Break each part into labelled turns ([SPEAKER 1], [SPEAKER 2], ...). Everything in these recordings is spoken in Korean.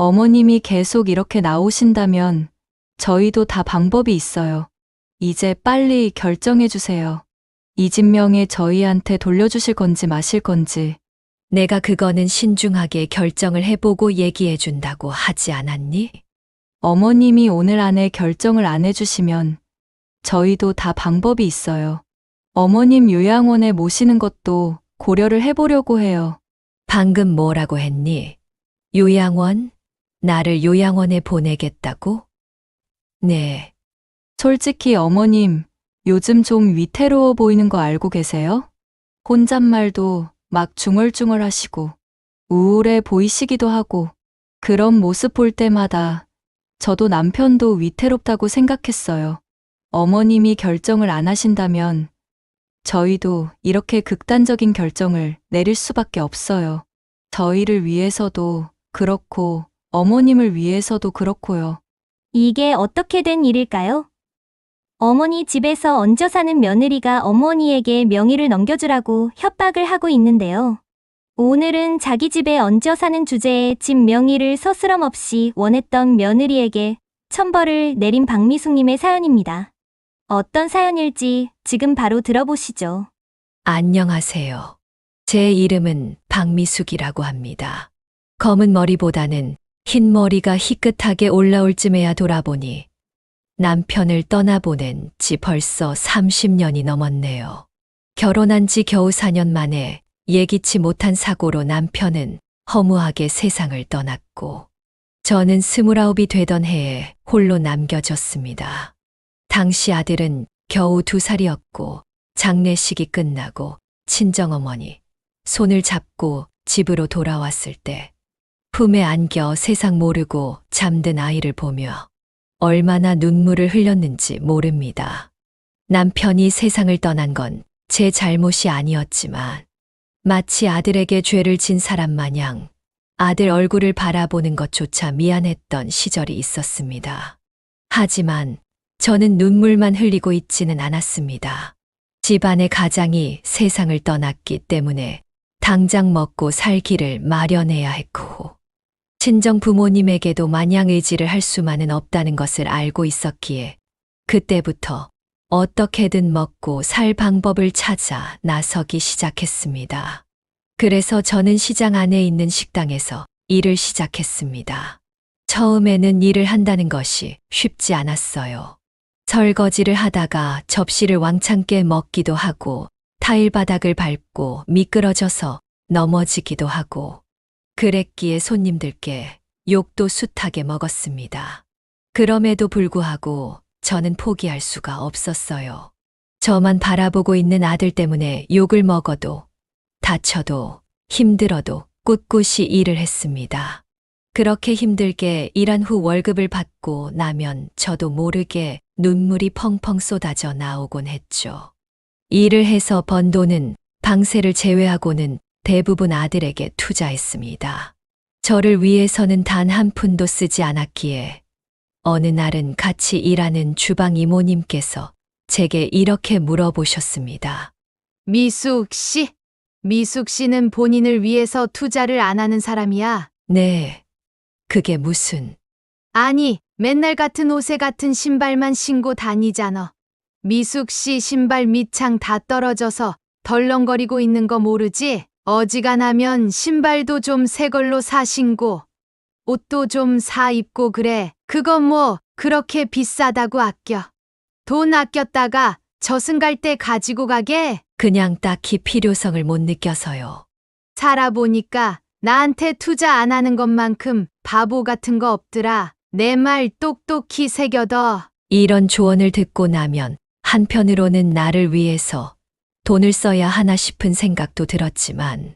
[SPEAKER 1] 어머님이 계속 이렇게 나오신다면 저희도 다 방법이 있어요. 이제 빨리 결정해 주세요. 이 집 명예 저희한테 돌려주실 건지 마실 건지.
[SPEAKER 2] 내가 그거는 신중하게 결정을 해보고 얘기해 준다고 하지 않았니?
[SPEAKER 1] 어머님이 오늘 안에 결정을 안 해주시면 저희도 다 방법이 있어요. 어머님 요양원에 모시는 것도 고려를 해보려고 해요.
[SPEAKER 2] 방금 뭐라고 했니? 요양원? 나를 요양원에 보내겠다고? 네,
[SPEAKER 1] 솔직히 어머님, 요즘 좀 위태로워 보이는 거 알고 계세요? 혼잣말도 막 중얼중얼 하시고 우울해 보이시기도 하고 그런 모습 볼 때마다 저도 남편도 위태롭다고 생각했어요. 어머님이 결정을 안 하신다면 저희도 이렇게 극단적인 결정을 내릴 수밖에 없어요. 저희를 위해서도 그렇고 어머님을 위해서도 그렇고요.
[SPEAKER 3] 이게 어떻게 된 일일까요? 어머니 집에서 얹어 사는 며느리가 어머니에게 명의를 넘겨주라고 협박을 하고 있는데요. 오늘은 자기 집에 얹어 사는 주제에 집 명의를 서스럼 없이 원했던 며느리에게 천벌을 내린 박미숙님의 사연입니다. 어떤 사연일지 지금 바로 들어보시죠.
[SPEAKER 2] 안녕하세요. 제 이름은 박미숙이라고 합니다. 검은 머리보다는 흰 머리가 희끗하게 올라올 쯤에야 돌아보니 남편을 떠나보낸 지 벌써 30년이 넘었네요. 결혼한 지 겨우 4년 만에 예기치 못한 사고로 남편은 허무하게 세상을 떠났고 저는 29이 되던 해에 홀로 남겨졌습니다. 당시 아들은 겨우 2살이었고 장례식이 끝나고 친정어머니 손을 잡고 집으로 돌아왔을 때 품에 안겨 세상 모르고 잠든 아이를 보며 얼마나 눈물을 흘렸는지 모릅니다. 남편이 세상을 떠난 건 제 잘못이 아니었지만 마치 아들에게 죄를 진 사람 마냥 아들 얼굴을 바라보는 것조차 미안했던 시절이 있었습니다. 하지만 저는 눈물만 흘리고 있지는 않았습니다. 집안의 가장이 세상을 떠났기 때문에 당장 먹고 살 길을 마련해야 했고 친정 부모님에게도 마냥 의지를 할 수만은 없다는 것을 알고 있었기에 그때부터 어떻게든 먹고 살 방법을 찾아 나서기 시작했습니다. 그래서 저는 시장 안에 있는 식당에서 일을 시작했습니다. 처음에는 일을 한다는 것이 쉽지 않았어요. 설거지를 하다가 접시를 왕창 깨 먹기도 하고 타일 바닥을 밟고 미끄러져서 넘어지기도 하고 그랬기에 손님들께 욕도 숱하게 먹었습니다. 그럼에도 불구하고 저는 포기할 수가 없었어요. 저만 바라보고 있는 아들 때문에 욕을 먹어도 다쳐도 힘들어도 꿋꿋이 일을 했습니다. 그렇게 힘들게 일한 후 월급을 받고 나면 저도 모르게 눈물이 펑펑 쏟아져 나오곤 했죠. 일을 해서 번 돈은 방세를 제외하고는 대부분 아들에게 투자했습니다. 저를 위해서는 단 한 푼도 쓰지 않았기에 어느 날은 같이 일하는 주방 이모님께서 제게 이렇게 물어보셨습니다.
[SPEAKER 4] 미숙 씨? 미숙 씨는 본인을 위해서 투자를 안 하는 사람이야.
[SPEAKER 2] 네, 그게 무슨...
[SPEAKER 4] 아니, 맨날 같은 옷에 같은 신발만 신고 다니잖아. 미숙 씨 신발 밑창 다 떨어져서 덜렁거리고 있는 거 모르지? 어지간하면 신발도 좀 새 걸로 사 신고 옷도 좀 사 입고 그래. 그거 뭐 그렇게 비싸다고 아껴. 돈 아꼈다가 저승 갈 때 가지고 가게?
[SPEAKER 2] 그냥 딱히 필요성을 못 느껴서요.
[SPEAKER 4] 살아보니까 나한테 투자 안 하는 것만큼 바보 같은 거 없더라. 내 말 똑똑히 새겨둬.
[SPEAKER 2] 이런 조언을 듣고 나면 한편으로는 나를 위해서 돈을 써야 하나 싶은 생각도 들었지만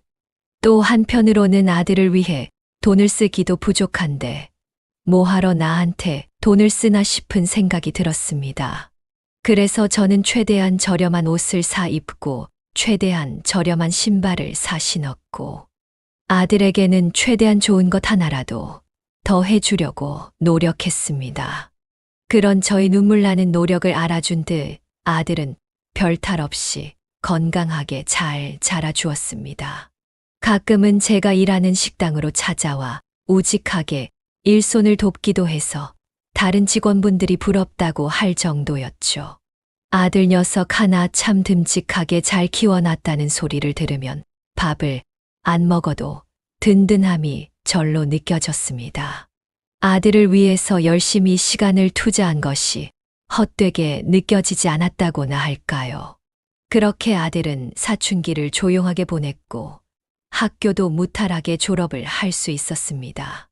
[SPEAKER 2] 또 한편으로는 아들을 위해 돈을 쓰기도 부족한데 뭐하러 나한테 돈을 쓰나 싶은 생각이 들었습니다. 그래서 저는 최대한 저렴한 옷을 사 입고 최대한 저렴한 신발을 사 신었고 아들에게는 최대한 좋은 것 하나라도 더 해주려고 노력했습니다. 그런 저의 눈물 나는 노력을 알아준 듯 아들은 별탈 없이 건강하게 잘 자라주었습니다. 가끔은 제가 일하는 식당으로 찾아와 우직하게 일손을 돕기도 해서 다른 직원분들이 부럽다고 할 정도였죠. 아들 녀석 하나 참 듬직하게 잘 키워놨다는 소리를 들으면 밥을 안 먹어도 든든함이 절로 느껴졌습니다. 아들을 위해서 열심히 시간을 투자한 것이 헛되게 느껴지지 않았다고나 할까요? 그렇게 아들은 사춘기를 조용하게 보냈고 학교도 무탈하게 졸업을 할 수 있었습니다.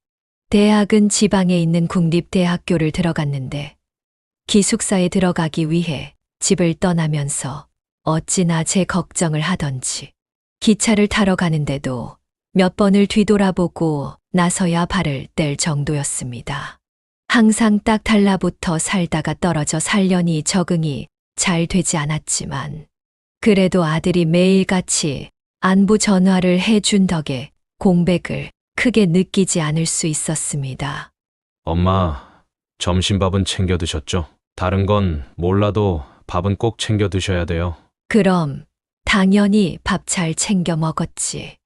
[SPEAKER 2] 대학은 지방에 있는 국립대학교를 들어갔는데 기숙사에 들어가기 위해 집을 떠나면서 어찌나 제 걱정을 하던지 기차를 타러 가는데도 몇 번을 뒤돌아보고 나서야 발을 뗄 정도였습니다. 항상 딱 달라붙어 살다가 떨어져 살려니 적응이 잘 되지 않았지만 그래도 아들이 매일같이 안부 전화를 해준 덕에 공백을 크게 느끼지 않을 수 있었습니다.
[SPEAKER 5] 엄마, 점심밥은 챙겨 드셨죠? 다른 건 몰라도 밥은 꼭 챙겨 드셔야 돼요.
[SPEAKER 2] 그럼 당연히 밥 잘 챙겨 먹었지.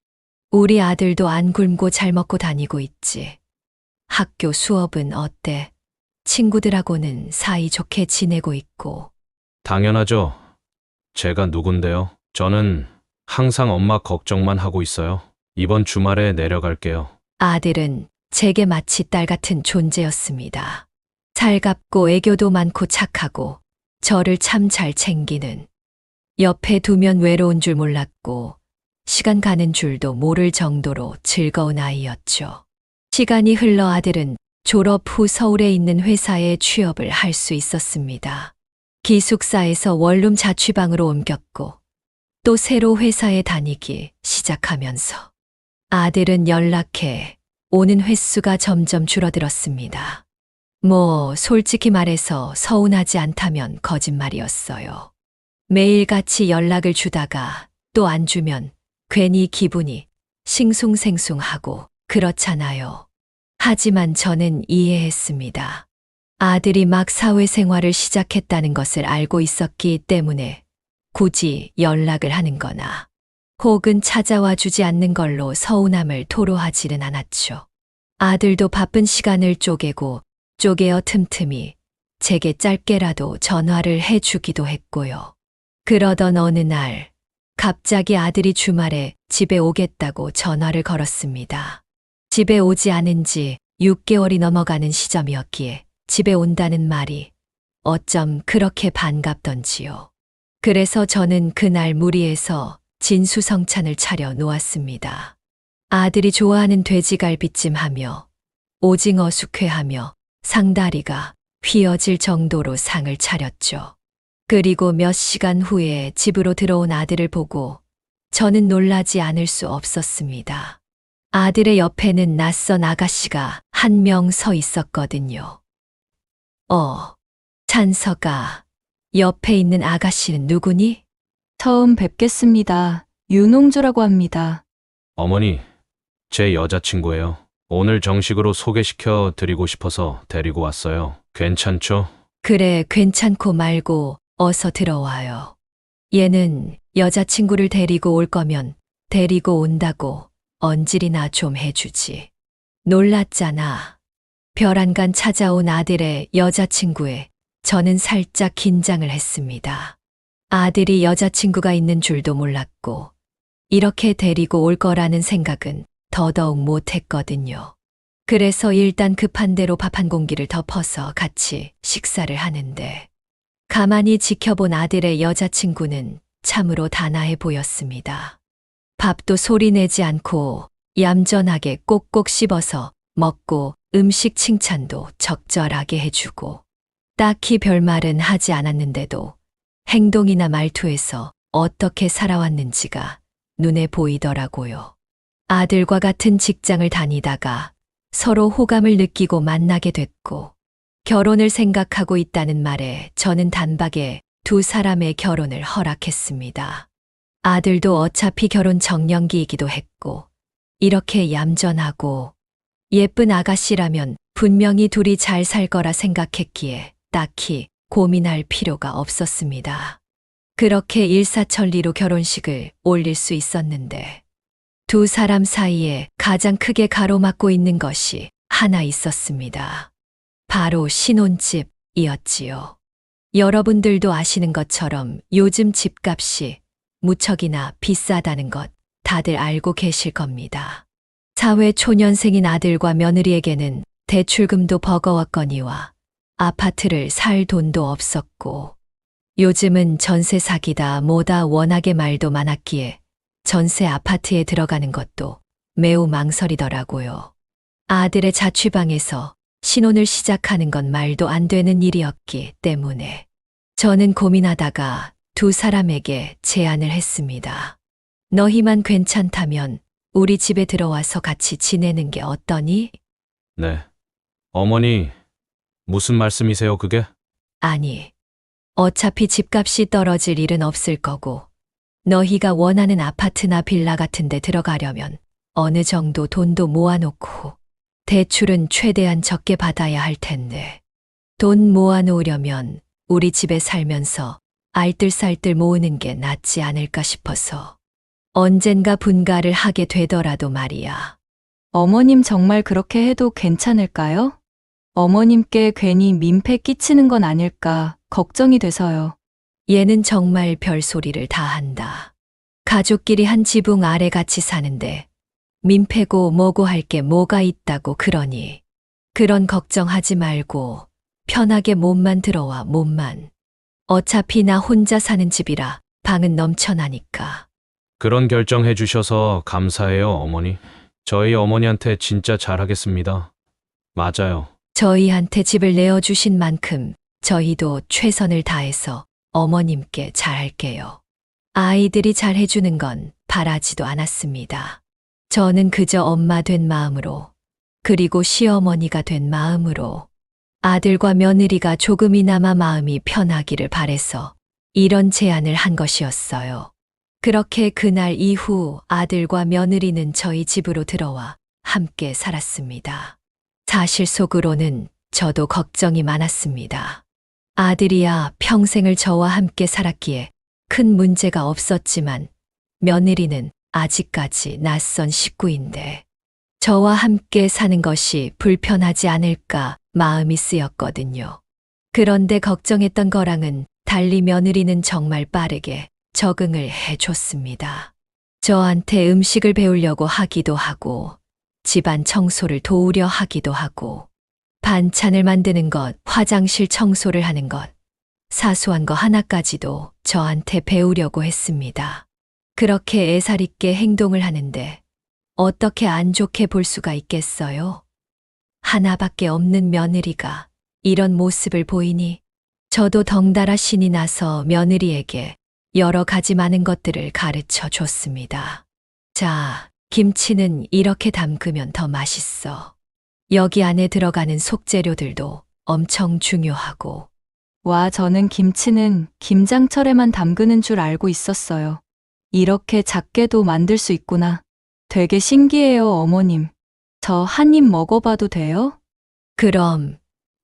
[SPEAKER 2] 우리 아들도 안 굶고 잘 먹고 다니고 있지. 학교 수업은 어때? 친구들하고는 사이좋게 지내고 있고.
[SPEAKER 5] 당연하죠. 제가 누군데요? 저는 항상 엄마 걱정만 하고 있어요. 이번 주말에 내려갈게요.
[SPEAKER 2] 아들은 제게 마치 딸 같은 존재였습니다. 살갑고 애교도 많고 착하고 저를 참 잘 챙기는. 옆에 두면 외로운 줄 몰랐고 시간 가는 줄도 모를 정도로 즐거운 아이였죠. 시간이 흘러 아들은 졸업 후 서울에 있는 회사에 취업을 할 수 있었습니다. 기숙사에서 원룸 자취방으로 옮겼고 또 새로 회사에 다니기 시작하면서 아들은 연락해 오는 횟수가 점점 줄어들었습니다. 솔직히 말해서 서운하지 않다면 거짓말이었어요. 매일같이 연락을 주다가 또 안 주면 괜히 기분이 싱숭생숭하고 그렇잖아요. 하지만 저는 이해했습니다. 아들이 막 사회생활을 시작했다는 것을 알고 있었기 때문에 굳이 연락을 하는 거나 혹은 찾아와 주지 않는 걸로 서운함을 토로하지는 않았죠. 아들도 바쁜 시간을 쪼개어 틈틈이 제게 짧게라도 전화를 해주기도 했고요. 그러던 어느 날 갑자기 아들이 주말에 집에 오겠다고 전화를 걸었습니다. 집에 오지 않은 지 6개월이 넘어가는 시점이었기에 집에 온다는 말이 어쩜 그렇게 반갑던지요. 그래서 저는 그날 무리해서 진수성찬을 차려 놓았습니다. 아들이 좋아하는 돼지갈비찜 하며 오징어 숙회하며 상다리가 휘어질 정도로 상을 차렸죠. 그리고 몇 시간 후에 집으로 들어온 아들을 보고 저는 놀라지 않을 수 없었습니다. 아들의 옆에는 낯선 아가씨가 한 명 서 있었거든요. 찬서가, 옆에 있는 아가씨는 누구니?
[SPEAKER 1] 처음 뵙겠습니다. 윤홍주라고 합니다.
[SPEAKER 5] 어머니, 제 여자친구예요. 오늘 정식으로 소개시켜 드리고 싶어서 데리고 왔어요. 괜찮죠?
[SPEAKER 2] 그래, 괜찮고 말고 어서 들어와요. 얘는 여자친구를 데리고 올 거면 데리고 온다고 언질이나 좀 해주지. 놀랐잖아. 별안간 찾아온 아들의 여자친구에 저는 살짝 긴장을 했습니다. 아들이 여자친구가 있는 줄도 몰랐고 이렇게 데리고 올 거라는 생각은 더더욱 못했거든요. 그래서 일단 급한 대로 밥 한 공기를 덮어서 같이 식사를 하는데 가만히 지켜본 아들의 여자친구는 참으로 단아해 보였습니다. 밥도 소리내지 않고 얌전하게 꼭꼭 씹어서 먹고 음식 칭찬도 적절하게 해주고 딱히 별말은 하지 않았는데도 행동이나 말투에서 어떻게 살아왔는지가 눈에 보이더라고요. 아들과 같은 직장을 다니다가 서로 호감을 느끼고 만나게 됐고 결혼을 생각하고 있다는 말에 저는 단박에 두 사람의 결혼을 허락했습니다. 아들도 어차피 결혼 정년기이기도 했고 이렇게 얌전하고 예쁜 아가씨라면 분명히 둘이 잘 살 거라 생각했기에 딱히 고민할 필요가 없었습니다. 그렇게 일사천리로 결혼식을 올릴 수 있었는데 두 사람 사이에 가장 크게 가로막고 있는 것이 하나 있었습니다. 바로 신혼집이었지요. 여러분들도 아시는 것처럼 요즘 집값이 무척이나 비싸다는 것 다들 알고 계실 겁니다. 사회 초년생인 아들과 며느리에게는 대출금도 버거웠거니와 아파트를 살 돈도 없었고, 요즘은 전세 사기다 뭐다 워낙에 말도 많았기에 전세 아파트에 들어가는 것도 매우 망설이더라고요. 아들의 자취방에서 신혼을 시작하는 건 말도 안 되는 일이었기 때문에 저는 고민하다가 두 사람에게 제안을 했습니다. 너희만 괜찮다면 우리 집에 들어와서 같이 지내는 게 어떠니?
[SPEAKER 5] 네. 어머니, 무슨 말씀이세요, 그게?
[SPEAKER 2] 아니, 어차피 집값이 떨어질 일은 없을 거고, 너희가 원하는 아파트나 빌라 같은 데 들어가려면 어느 정도 돈도 모아놓고, 대출은 최대한 적게 받아야 할 텐데, 돈 모아놓으려면 우리 집에 살면서 알뜰살뜰 모으는 게 낫지 않을까 싶어서 언젠가 분가를 하게 되더라도 말이야.
[SPEAKER 1] 어머님 정말 그렇게 해도 괜찮을까요? 어머님께 괜히 민폐 끼치는 건 아닐까 걱정이 돼서요.
[SPEAKER 2] 얘는 정말 별소리를 다 한다. 가족끼리 한 지붕 아래 같이 사는데 민폐고 뭐고 할 게 뭐가 있다고 그러니. 그런 걱정하지 말고 편하게 몸만 들어와 몸만. 어차피 나 혼자 사는 집이라 방은 넘쳐나니까.
[SPEAKER 5] 그런 결정해 주셔서 감사해요, 어머니. 저희 어머니한테 진짜 잘하겠습니다. 맞아요.
[SPEAKER 2] 저희한테 집을 내어주신 만큼 저희도 최선을 다해서 어머님께 잘할게요. 아이들이 잘해주는 건 바라지도 않았습니다. 저는 그저 엄마 된 마음으로, 그리고 시어머니가 된 마음으로 아들과 며느리가 조금이나마 마음이 편하기를 바래서 이런 제안을 한 것이었어요. 그렇게 그날 이후 아들과 며느리는 저희 집으로 들어와 함께 살았습니다. 사실 속으로는 저도 걱정이 많았습니다. 아들이야 평생을 저와 함께 살았기에 큰 문제가 없었지만 며느리는 아직까지 낯선 식구인데 저와 함께 사는 것이 불편하지 않을까 마음이 쓰였거든요. 그런데 걱정했던 거랑은 달리 며느리는 정말 빠르게 적응을 해줬습니다. 저한테 음식을 배우려고 하기도 하고, 집안 청소를 도우려 하기도 하고, 반찬을 만드는 것, 화장실 청소를 하는 것, 사소한 거 하나까지도 저한테 배우려고 했습니다. 그렇게 애살 있게 행동을 하는데 어떻게 안 좋게 볼 수가 있겠어요? 하나밖에 없는 며느리가 이런 모습을 보이니 저도 덩달아 신이 나서 며느리에게 여러 가지 많은 것들을 가르쳐 줬습니다. 자, 김치는 이렇게 담그면 더 맛있어. 여기 안에 들어가는 속재료들도 엄청 중요하고.
[SPEAKER 1] 와, 저는 김치는 김장철에만 담그는 줄 알고 있었어요. 이렇게 작게도 만들 수 있구나. 되게 신기해요, 어머님. 저 한 입 먹어봐도 돼요?
[SPEAKER 2] 그럼,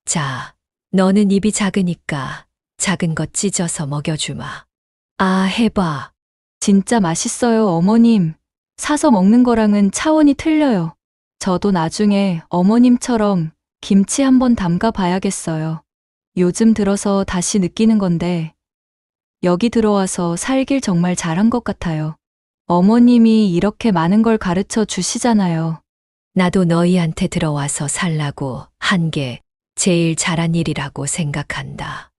[SPEAKER 2] 자, 너는 입이 작으니까 작은 것 찢어서 먹여주마. 아, 해봐.
[SPEAKER 1] 진짜 맛있어요, 어머님. 사서 먹는 거랑은 차원이 틀려요. 저도 나중에 어머님처럼 김치 한번 담가 봐야겠어요. 요즘 들어서 다시 느끼는 건데, 여기 들어와서 살길 정말 잘한 것 같아요. 어머님이 이렇게 많은 걸 가르쳐 주시잖아요.
[SPEAKER 2] 나도 너희한테 들어와서 살라고 한 게 제일 잘한 일이라고 생각한다.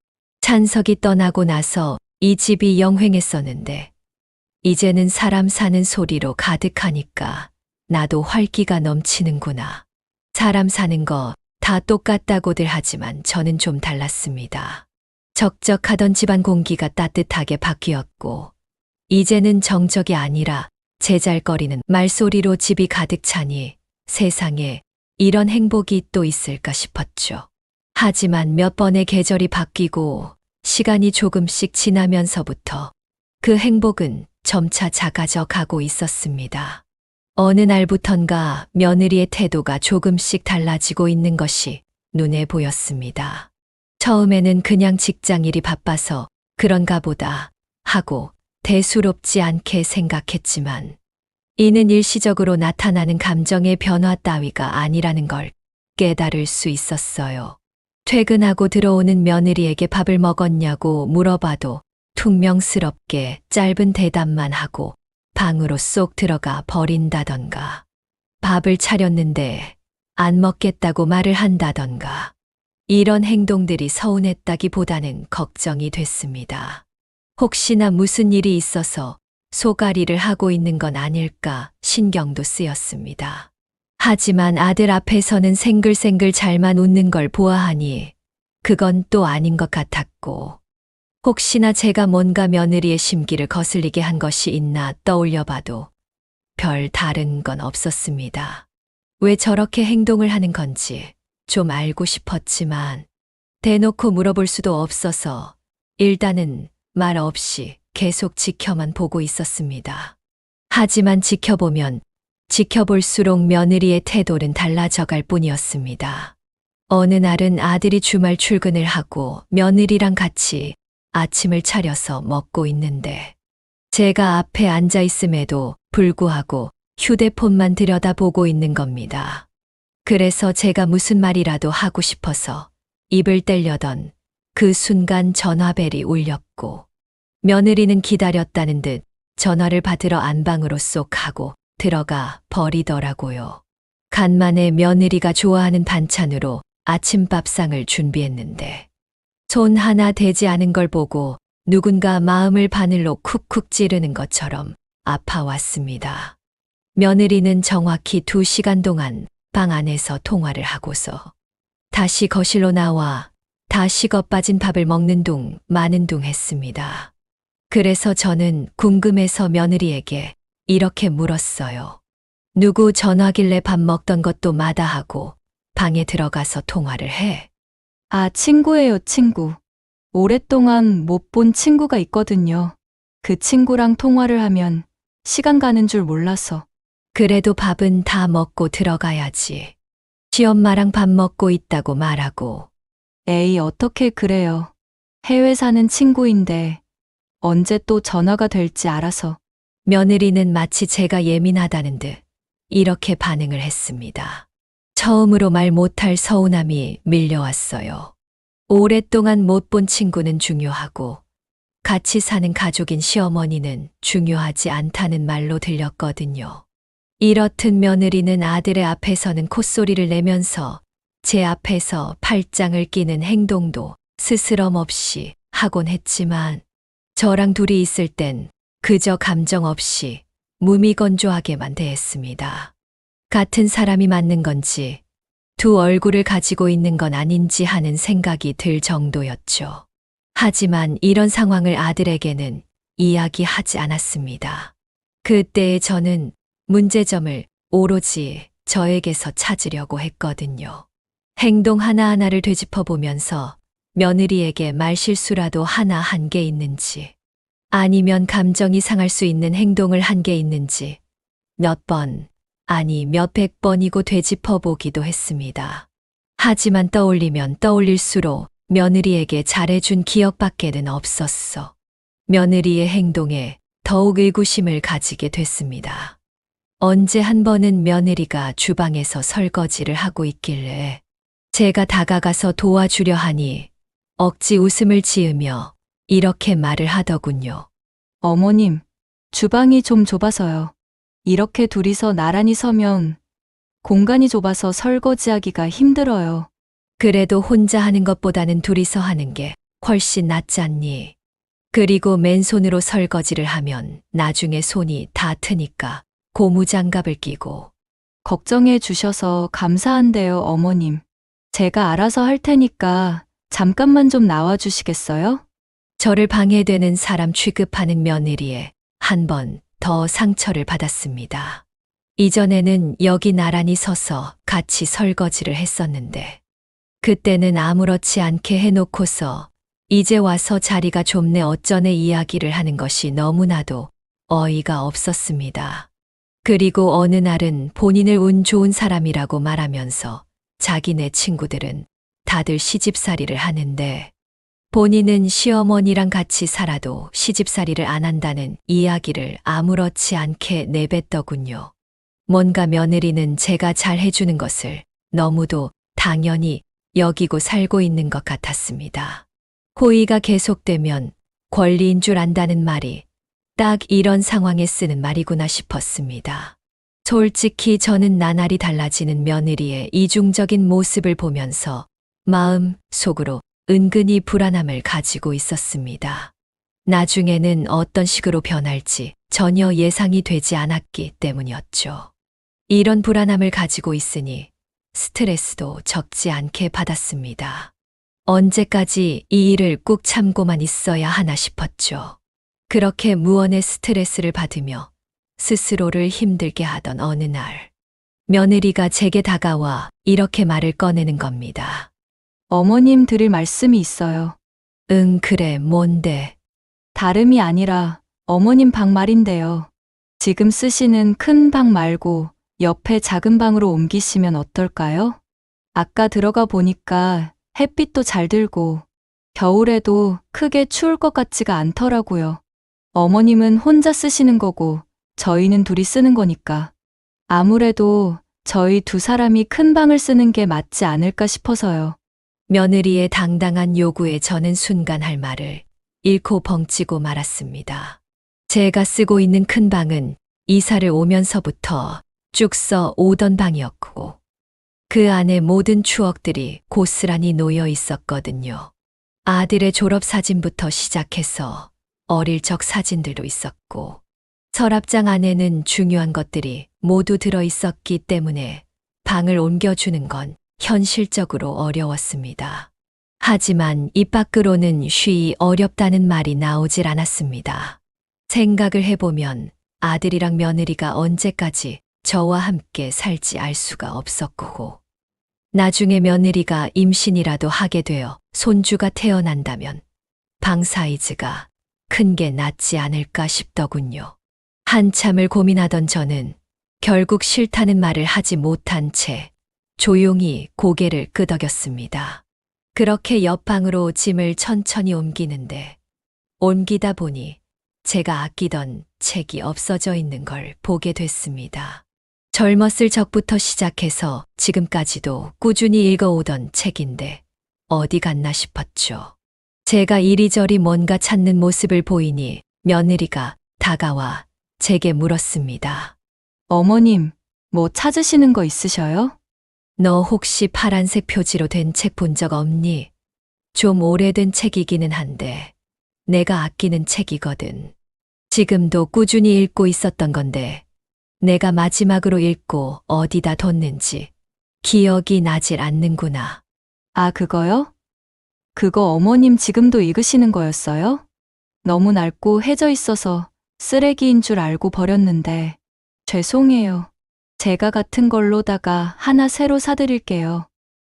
[SPEAKER 2] 찬석이 떠나고 나서 이 집이 영횡했었는데 이제는 사람 사는 소리로 가득하니까 나도 활기가 넘치는구나. 사람 사는 거 다 똑같다고들 하지만 저는 좀 달랐습니다. 적적하던 집안 공기가 따뜻하게 바뀌었고 이제는 정적이 아니라 제잘거리는 말소리로 집이 가득 차니 세상에 이런 행복이 또 있을까 싶었죠. 하지만 몇 번의 계절이 바뀌고 시간이 조금씩 지나면서부터 그 행복은 점차 작아져 가고 있었습니다. 어느 날부턴가 며느리의 태도가 조금씩 달라지고 있는 것이 눈에 보였습니다. 처음에는 그냥 직장일이 바빠서 그런가 보다 하고 대수롭지 않게 생각했지만 이는 일시적으로 나타나는 감정의 변화 따위가 아니라는 걸 깨달을 수 있었어요. 퇴근하고 들어오는 며느리에게 밥을 먹었냐고 물어봐도 퉁명스럽게 짧은 대답만 하고 방으로 쏙 들어가 버린다던가, 밥을 차렸는데 안 먹겠다고 말을 한다던가, 이런 행동들이 서운했다기보다는 걱정이 됐습니다. 혹시나 무슨 일이 있어서 소가리를 하고 있는 건 아닐까 신경도 쓰였습니다. 하지만 아들 앞에서는 생글생글 잘만 웃는 걸 보아하니 그건 또 아닌 것 같았고, 혹시나 제가 뭔가 며느리의 심기를 거슬리게 한 것이 있나 떠올려봐도 별 다른 건 없었습니다. 왜 저렇게 행동을 하는 건지 좀 알고 싶었지만 대놓고 물어볼 수도 없어서 일단은 말 없이 계속 지켜만 보고 있었습니다. 하지만 지켜보면 지켜볼수록 며느리의 태도는 달라져 갈 뿐이었습니다. 어느 날은 아들이 주말 출근을 하고 며느리랑 같이 아침을 차려서 먹고 있는데 제가 앞에 앉아 있음에도 불구하고 휴대폰만 들여다보고 있는 겁니다. 그래서 제가 무슨 말이라도 하고 싶어서 입을 떼려던 그 순간 전화벨이 울렸고, 며느리는 기다렸다는 듯 전화를 받으러 안방으로 쏙 하고 들어가 버리더라고요. 간만에 며느리가 좋아하는 반찬으로 아침밥상을 준비했는데 손 하나 대지 않은 걸 보고 누군가 마음을 바늘로 쿡쿡 찌르는 것처럼 아파왔습니다. 며느리는 정확히 2시간 동안 방 안에서 통화를 하고서 다시 거실로 나와 다 식어 빠진 밥을 먹는 둥 마는 둥 했습니다. 그래서 저는 궁금해서 며느리에게 이렇게 물었어요. 누구 전화길래 밥 먹던 것도 마다하고 방에 들어가서 통화를 해?
[SPEAKER 1] 아, 친구예요, 친구. 오랫동안 못 본 친구가 있거든요. 그 친구랑 통화를 하면 시간 가는 줄 몰라서.
[SPEAKER 2] 그래도 밥은 다 먹고 들어가야지. 시엄마랑 밥 먹고 있다고 말하고.
[SPEAKER 1] 에이, 어떻게 그래요. 해외 사는 친구인데 언제 또 전화가 될지 알아서.
[SPEAKER 2] 며느리는 마치 제가 예민하다는 듯 이렇게 반응을 했습니다. 처음으로 말 못할 서운함이 밀려왔어요. 오랫동안 못 본 친구는 중요하고 같이 사는 가족인 시어머니는 중요하지 않다는 말로 들렸거든요. 이렇듯 며느리는 아들의 앞에서는 콧소리를 내면서 제 앞에서 팔짱을 끼는 행동도 스스럼 없이 하곤 했지만 저랑 둘이 있을 땐 그저 감정 없이 무미건조하게만 대했습니다. 같은 사람이 맞는 건지 두 얼굴을 가지고 있는 건 아닌지 하는 생각이 들 정도였죠. 하지만 이런 상황을 아들에게는 이야기하지 않았습니다. 그때의 저는 문제점을 오로지 저에게서 찾으려고 했거든요. 행동 하나하나를 되짚어 보면서 며느리에게 말실수라도 하나 한 게 있는지, 아니면 감정이 상할 수 있는 행동을 한 게 있는지 몇 번, 아니 몇백 번이고 되짚어 보기도 했습니다. 하지만 떠올리면 떠올릴수록 며느리에게 잘해준 기억밖에는 없었어. 며느리의 행동에 더욱 의구심을 가지게 됐습니다. 언제 한 번은 며느리가 주방에서 설거지를 하고 있길래 제가 다가가서 도와주려 하니 억지 웃음을 지으며 이렇게 말을 하더군요.
[SPEAKER 1] 어머님, 주방이 좀 좁아서요. 이렇게 둘이서 나란히 서면 공간이 좁아서 설거지하기가 힘들어요.
[SPEAKER 2] 그래도 혼자 하는 것보다는 둘이서 하는 게 훨씬 낫지 않니? 그리고 맨손으로 설거지를 하면 나중에 손이 다 트니까 고무장갑을 끼고.
[SPEAKER 1] 걱정해 주셔서 감사한데요, 어머님. 제가 알아서 할 테니까 잠깐만 좀 나와 주시겠어요?
[SPEAKER 2] 저를 방해되는 사람 취급하는 며느리에 한 번 더 상처를 받았습니다. 이전에는 여기 나란히 서서 같이 설거지를 했었는데 그때는 아무렇지 않게 해놓고서 이제 와서 자리가 좁네 어쩌네 이야기를 하는 것이 너무나도 어이가 없었습니다. 그리고 어느 날은 본인을 운 좋은 사람이라고 말하면서 자기네 친구들은 다들 시집살이를 하는데 본인은 시어머니랑 같이 살아도 시집살이를 안 한다는 이야기를 아무렇지 않게 내뱉더군요. 뭔가 며느리는 제가 잘 해주는 것을 너무도 당연히 여기고 살고 있는 것 같았습니다. 호의가 계속되면 권리인 줄 안다는 말이 딱 이런 상황에 쓰는 말이구나 싶었습니다. 솔직히 저는 나날이 달라지는 며느리의 이중적인 모습을 보면서 마음 속으로 은근히 불안함을 가지고 있었습니다. 나중에는 어떤 식으로 변할지 전혀 예상이 되지 않았기 때문이었죠. 이런 불안함을 가지고 있으니 스트레스도 적지 않게 받았습니다. 언제까지 이 일을 꾹 참고만 있어야 하나 싶었죠. 그렇게 무언의 스트레스를 받으며 스스로를 힘들게 하던 어느 날, 며느리가 제게 다가와 이렇게 말을 꺼내는 겁니다.
[SPEAKER 1] 어머님 드릴 말씀이 있어요.
[SPEAKER 2] 응, 그래, 뭔데?
[SPEAKER 1] 다름이 아니라 어머님 방 말인데요. 지금 쓰시는 큰 방 말고 옆에 작은 방으로 옮기시면 어떨까요? 아까 들어가 보니까 햇빛도 잘 들고 겨울에도 크게 추울 것 같지가 않더라고요. 어머님은 혼자 쓰시는 거고 저희는 둘이 쓰는 거니까. 아무래도 저희 두 사람이 큰 방을 쓰는 게 맞지 않을까 싶어서요.
[SPEAKER 2] 며느리의 당당한 요구에 저는 순간 할 말을 잃고 벙찌고 말았습니다. 제가 쓰고 있는 큰 방은 이사를 오면서부터 쭉 써 오던 방이었고, 그 안에 모든 추억들이 고스란히 놓여 있었거든요. 아들의 졸업 사진부터 시작해서 어릴 적 사진들도 있었고, 서랍장 안에는 중요한 것들이 모두 들어 있었기 때문에 방을 옮겨주는 건 현실적으로 어려웠습니다. 하지만 입 밖으로는 쉬이 어렵다는 말이 나오질 않았습니다. 생각을 해보면 아들이랑 며느리가 언제까지 저와 함께 살지 알 수가 없었고, 나중에 며느리가 임신이라도 하게 되어 손주가 태어난다면 방 사이즈가 큰 게 낫지 않을까 싶더군요. 한참을 고민하던 저는 결국 싫다는 말을 하지 못한 채 조용히 고개를 끄덕였습니다. 그렇게 옆방으로 짐을 천천히 옮기는데, 옮기다 보니 제가 아끼던 책이 없어져 있는 걸 보게 됐습니다. 젊었을 적부터 시작해서 지금까지도 꾸준히 읽어오던 책인데 어디 갔나 싶었죠. 제가 이리저리 뭔가 찾는 모습을 보이니 며느리가 다가와 제게 물었습니다.
[SPEAKER 1] 어머님, 뭐 찾으시는 거 있으셔요?
[SPEAKER 2] 너 혹시 파란색 표지로 된 책 본 적 없니? 좀 오래된 책이기는 한데 내가 아끼는 책이거든. 지금도 꾸준히 읽고 있었던 건데 내가 마지막으로 읽고 어디다 뒀는지 기억이 나질 않는구나.
[SPEAKER 1] 아, 그거요? 그거 어머님 지금도 읽으시는 거였어요? 너무 낡고 해져 있어서 쓰레기인 줄 알고 버렸는데 죄송해요. 제가 같은 걸로다가 하나 새로 사드릴게요.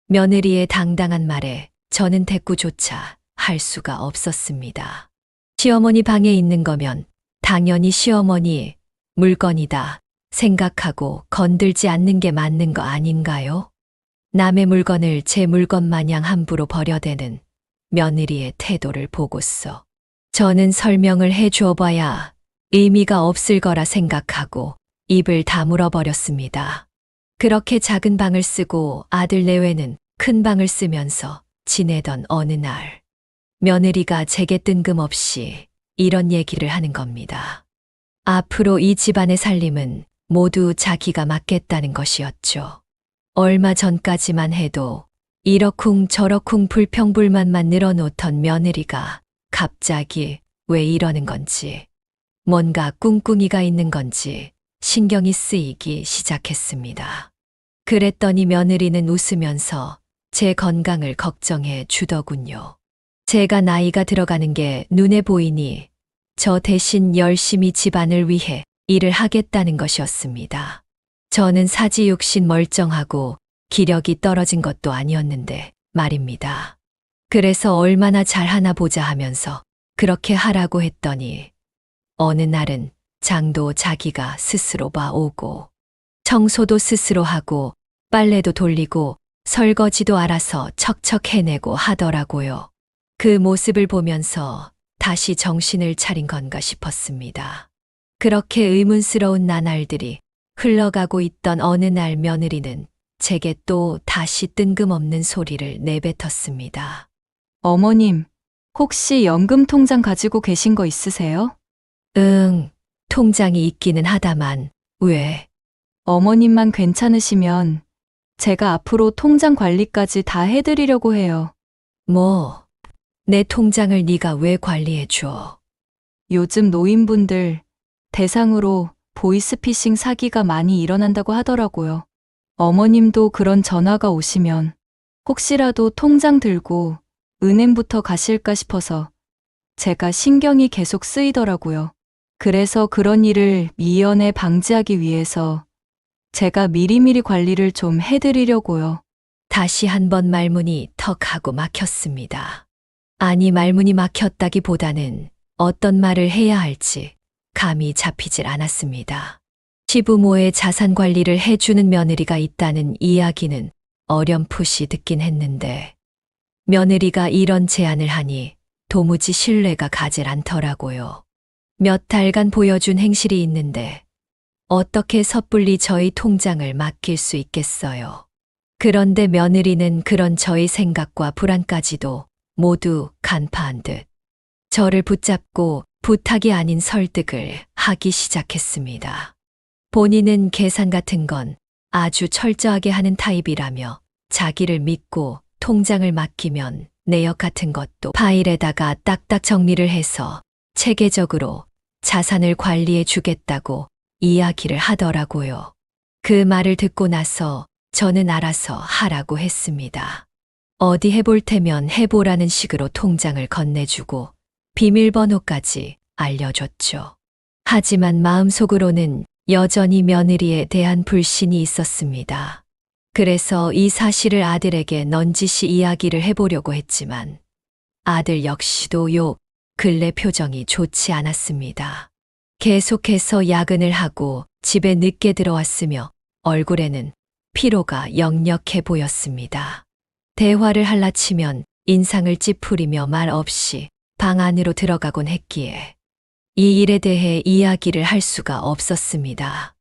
[SPEAKER 2] 며느리의 당당한 말에 저는 대꾸조차 할 수가 없었습니다. 시어머니 방에 있는 거면 당연히 시어머니 물건이다 생각하고 건들지 않는 게 맞는 거 아닌가요? 남의 물건을 제 물건 마냥 함부로 버려대는 며느리의 태도를 보고서 저는 설명을 해 주어봐야 의미가 없을 거라 생각하고 입을 다물어 버렸습니다. 그렇게 작은 방을 쓰고 아들 내외는 큰 방을 쓰면서 지내던 어느 날, 며느리가 제게 뜬금없이 이런 얘기를 하는 겁니다. 앞으로 이 집안의 살림은 모두 자기가 맡겠다는 것이었죠. 얼마 전까지만 해도 이러쿵 저러쿵 불평불만만 늘어놓던 며느리가 갑자기 왜 이러는 건지, 뭔가 꿍꿍이가 있는 건지 신경이 쓰이기 시작했습니다. 그랬더니 며느리는 웃으면서 제 건강을 걱정해 주더군요. 제가 나이가 들어가는 게 눈에 보이니 저 대신 열심히 집안을 위해 일을 하겠다는 것이었습니다. 저는 사지욕신 멀쩡하고 기력이 떨어진 것도 아니었는데 말입니다. 그래서 얼마나 잘하나 보자 하면서 그렇게 하라고 했더니 어느 날은 장도 자기가 스스로 봐오고 청소도 스스로 하고 빨래도 돌리고 설거지도 알아서 척척 해내고 하더라고요. 그 모습을 보면서 다시 정신을 차린 건가 싶었습니다. 그렇게 의문스러운 나날들이 흘러가고 있던 어느 날 며느리는 제게 또 다시 뜬금없는 소리를 내뱉었습니다.
[SPEAKER 1] 어머님, 혹시 연금 통장 가지고 계신 거 있으세요?
[SPEAKER 2] 응, 통장이 있기는 하다만, 왜?
[SPEAKER 1] 어머님만 괜찮으시면 제가 앞으로 통장 관리까지 다 해드리려고 해요.
[SPEAKER 2] 뭐, 내 통장을 네가 왜 관리해 줘?
[SPEAKER 1] 요즘 노인분들 대상으로 보이스피싱 사기가 많이 일어난다고 하더라고요. 어머님도 그런 전화가 오시면 혹시라도 통장 들고 은행부터 가실까 싶어서 제가 신경이 계속 쓰이더라고요. 그래서 그런 일을 미연에 방지하기 위해서 제가 미리미리 관리를 좀 해드리려고요.
[SPEAKER 2] 다시 한번 말문이 턱 하고 막혔습니다. 아니, 말문이 막혔다기보다는 어떤 말을 해야 할지 감이 잡히질 않았습니다. 시부모의 자산 관리를 해주는 며느리가 있다는 이야기는 어렴풋이 듣긴 했는데, 며느리가 이런 제안을 하니 도무지 신뢰가 가질 않더라고요. 몇 달간 보여준 행실이 있는데 어떻게 섣불리 저희 통장을 맡길 수 있겠어요. 그런데 며느리는 그런 저의 생각과 불안까지도 모두 간파한 듯 저를 붙잡고 부탁이 아닌 설득을 하기 시작했습니다. 본인은 계산 같은 건 아주 철저하게 하는 타입이라며 자기를 믿고 통장을 맡기면 내역 같은 것도 파일에다가 딱딱 정리를 해서 체계적으로 자산을 관리해 주겠다고 이야기를 하더라고요. 그 말을 듣고 나서 저는 알아서 하라고 했습니다. 어디 해볼 테면 해보라는 식으로 통장을 건네주고 비밀번호까지 알려줬죠. 하지만 마음속으로는 여전히 며느리에 대한 불신이 있었습니다. 그래서 이 사실을 아들에게 넌지시 이야기를 해보려고 했지만 아들 역시도 요 근래 표정이 좋지 않았습니다. 계속해서 야근을 하고 집에 늦게 들어왔으며 얼굴에는 피로가 역력해 보였습니다. 대화를 할라치면 인상을 찌푸리며 말 없이 방 안으로 들어가곤 했기에 이 일에 대해 이야기를 할 수가 없었습니다.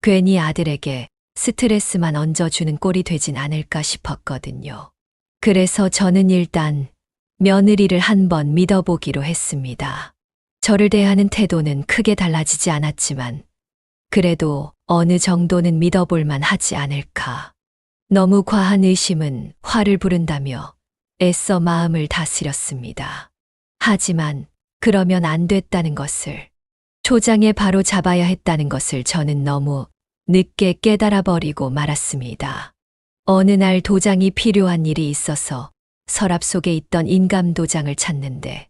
[SPEAKER 2] 괜히 아들에게 스트레스만 얹어주는 꼴이 되진 않을까 싶었거든요. 그래서 저는 일단 며느리를 한번 믿어보기로 했습니다. 저를 대하는 태도는 크게 달라지지 않았지만 그래도 어느 정도는 믿어볼만 하지 않을까. 너무 과한 의심은 화를 부른다며 애써 마음을 다스렸습니다. 하지만 그러면 안 됐다는 것을, 초장에 바로 잡아야 했다는 것을 저는 너무 늦게 깨달아버리고 말았습니다. 어느 날 도장이 필요한 일이 있어서 서랍 속에 있던 인감 도장을 찾는데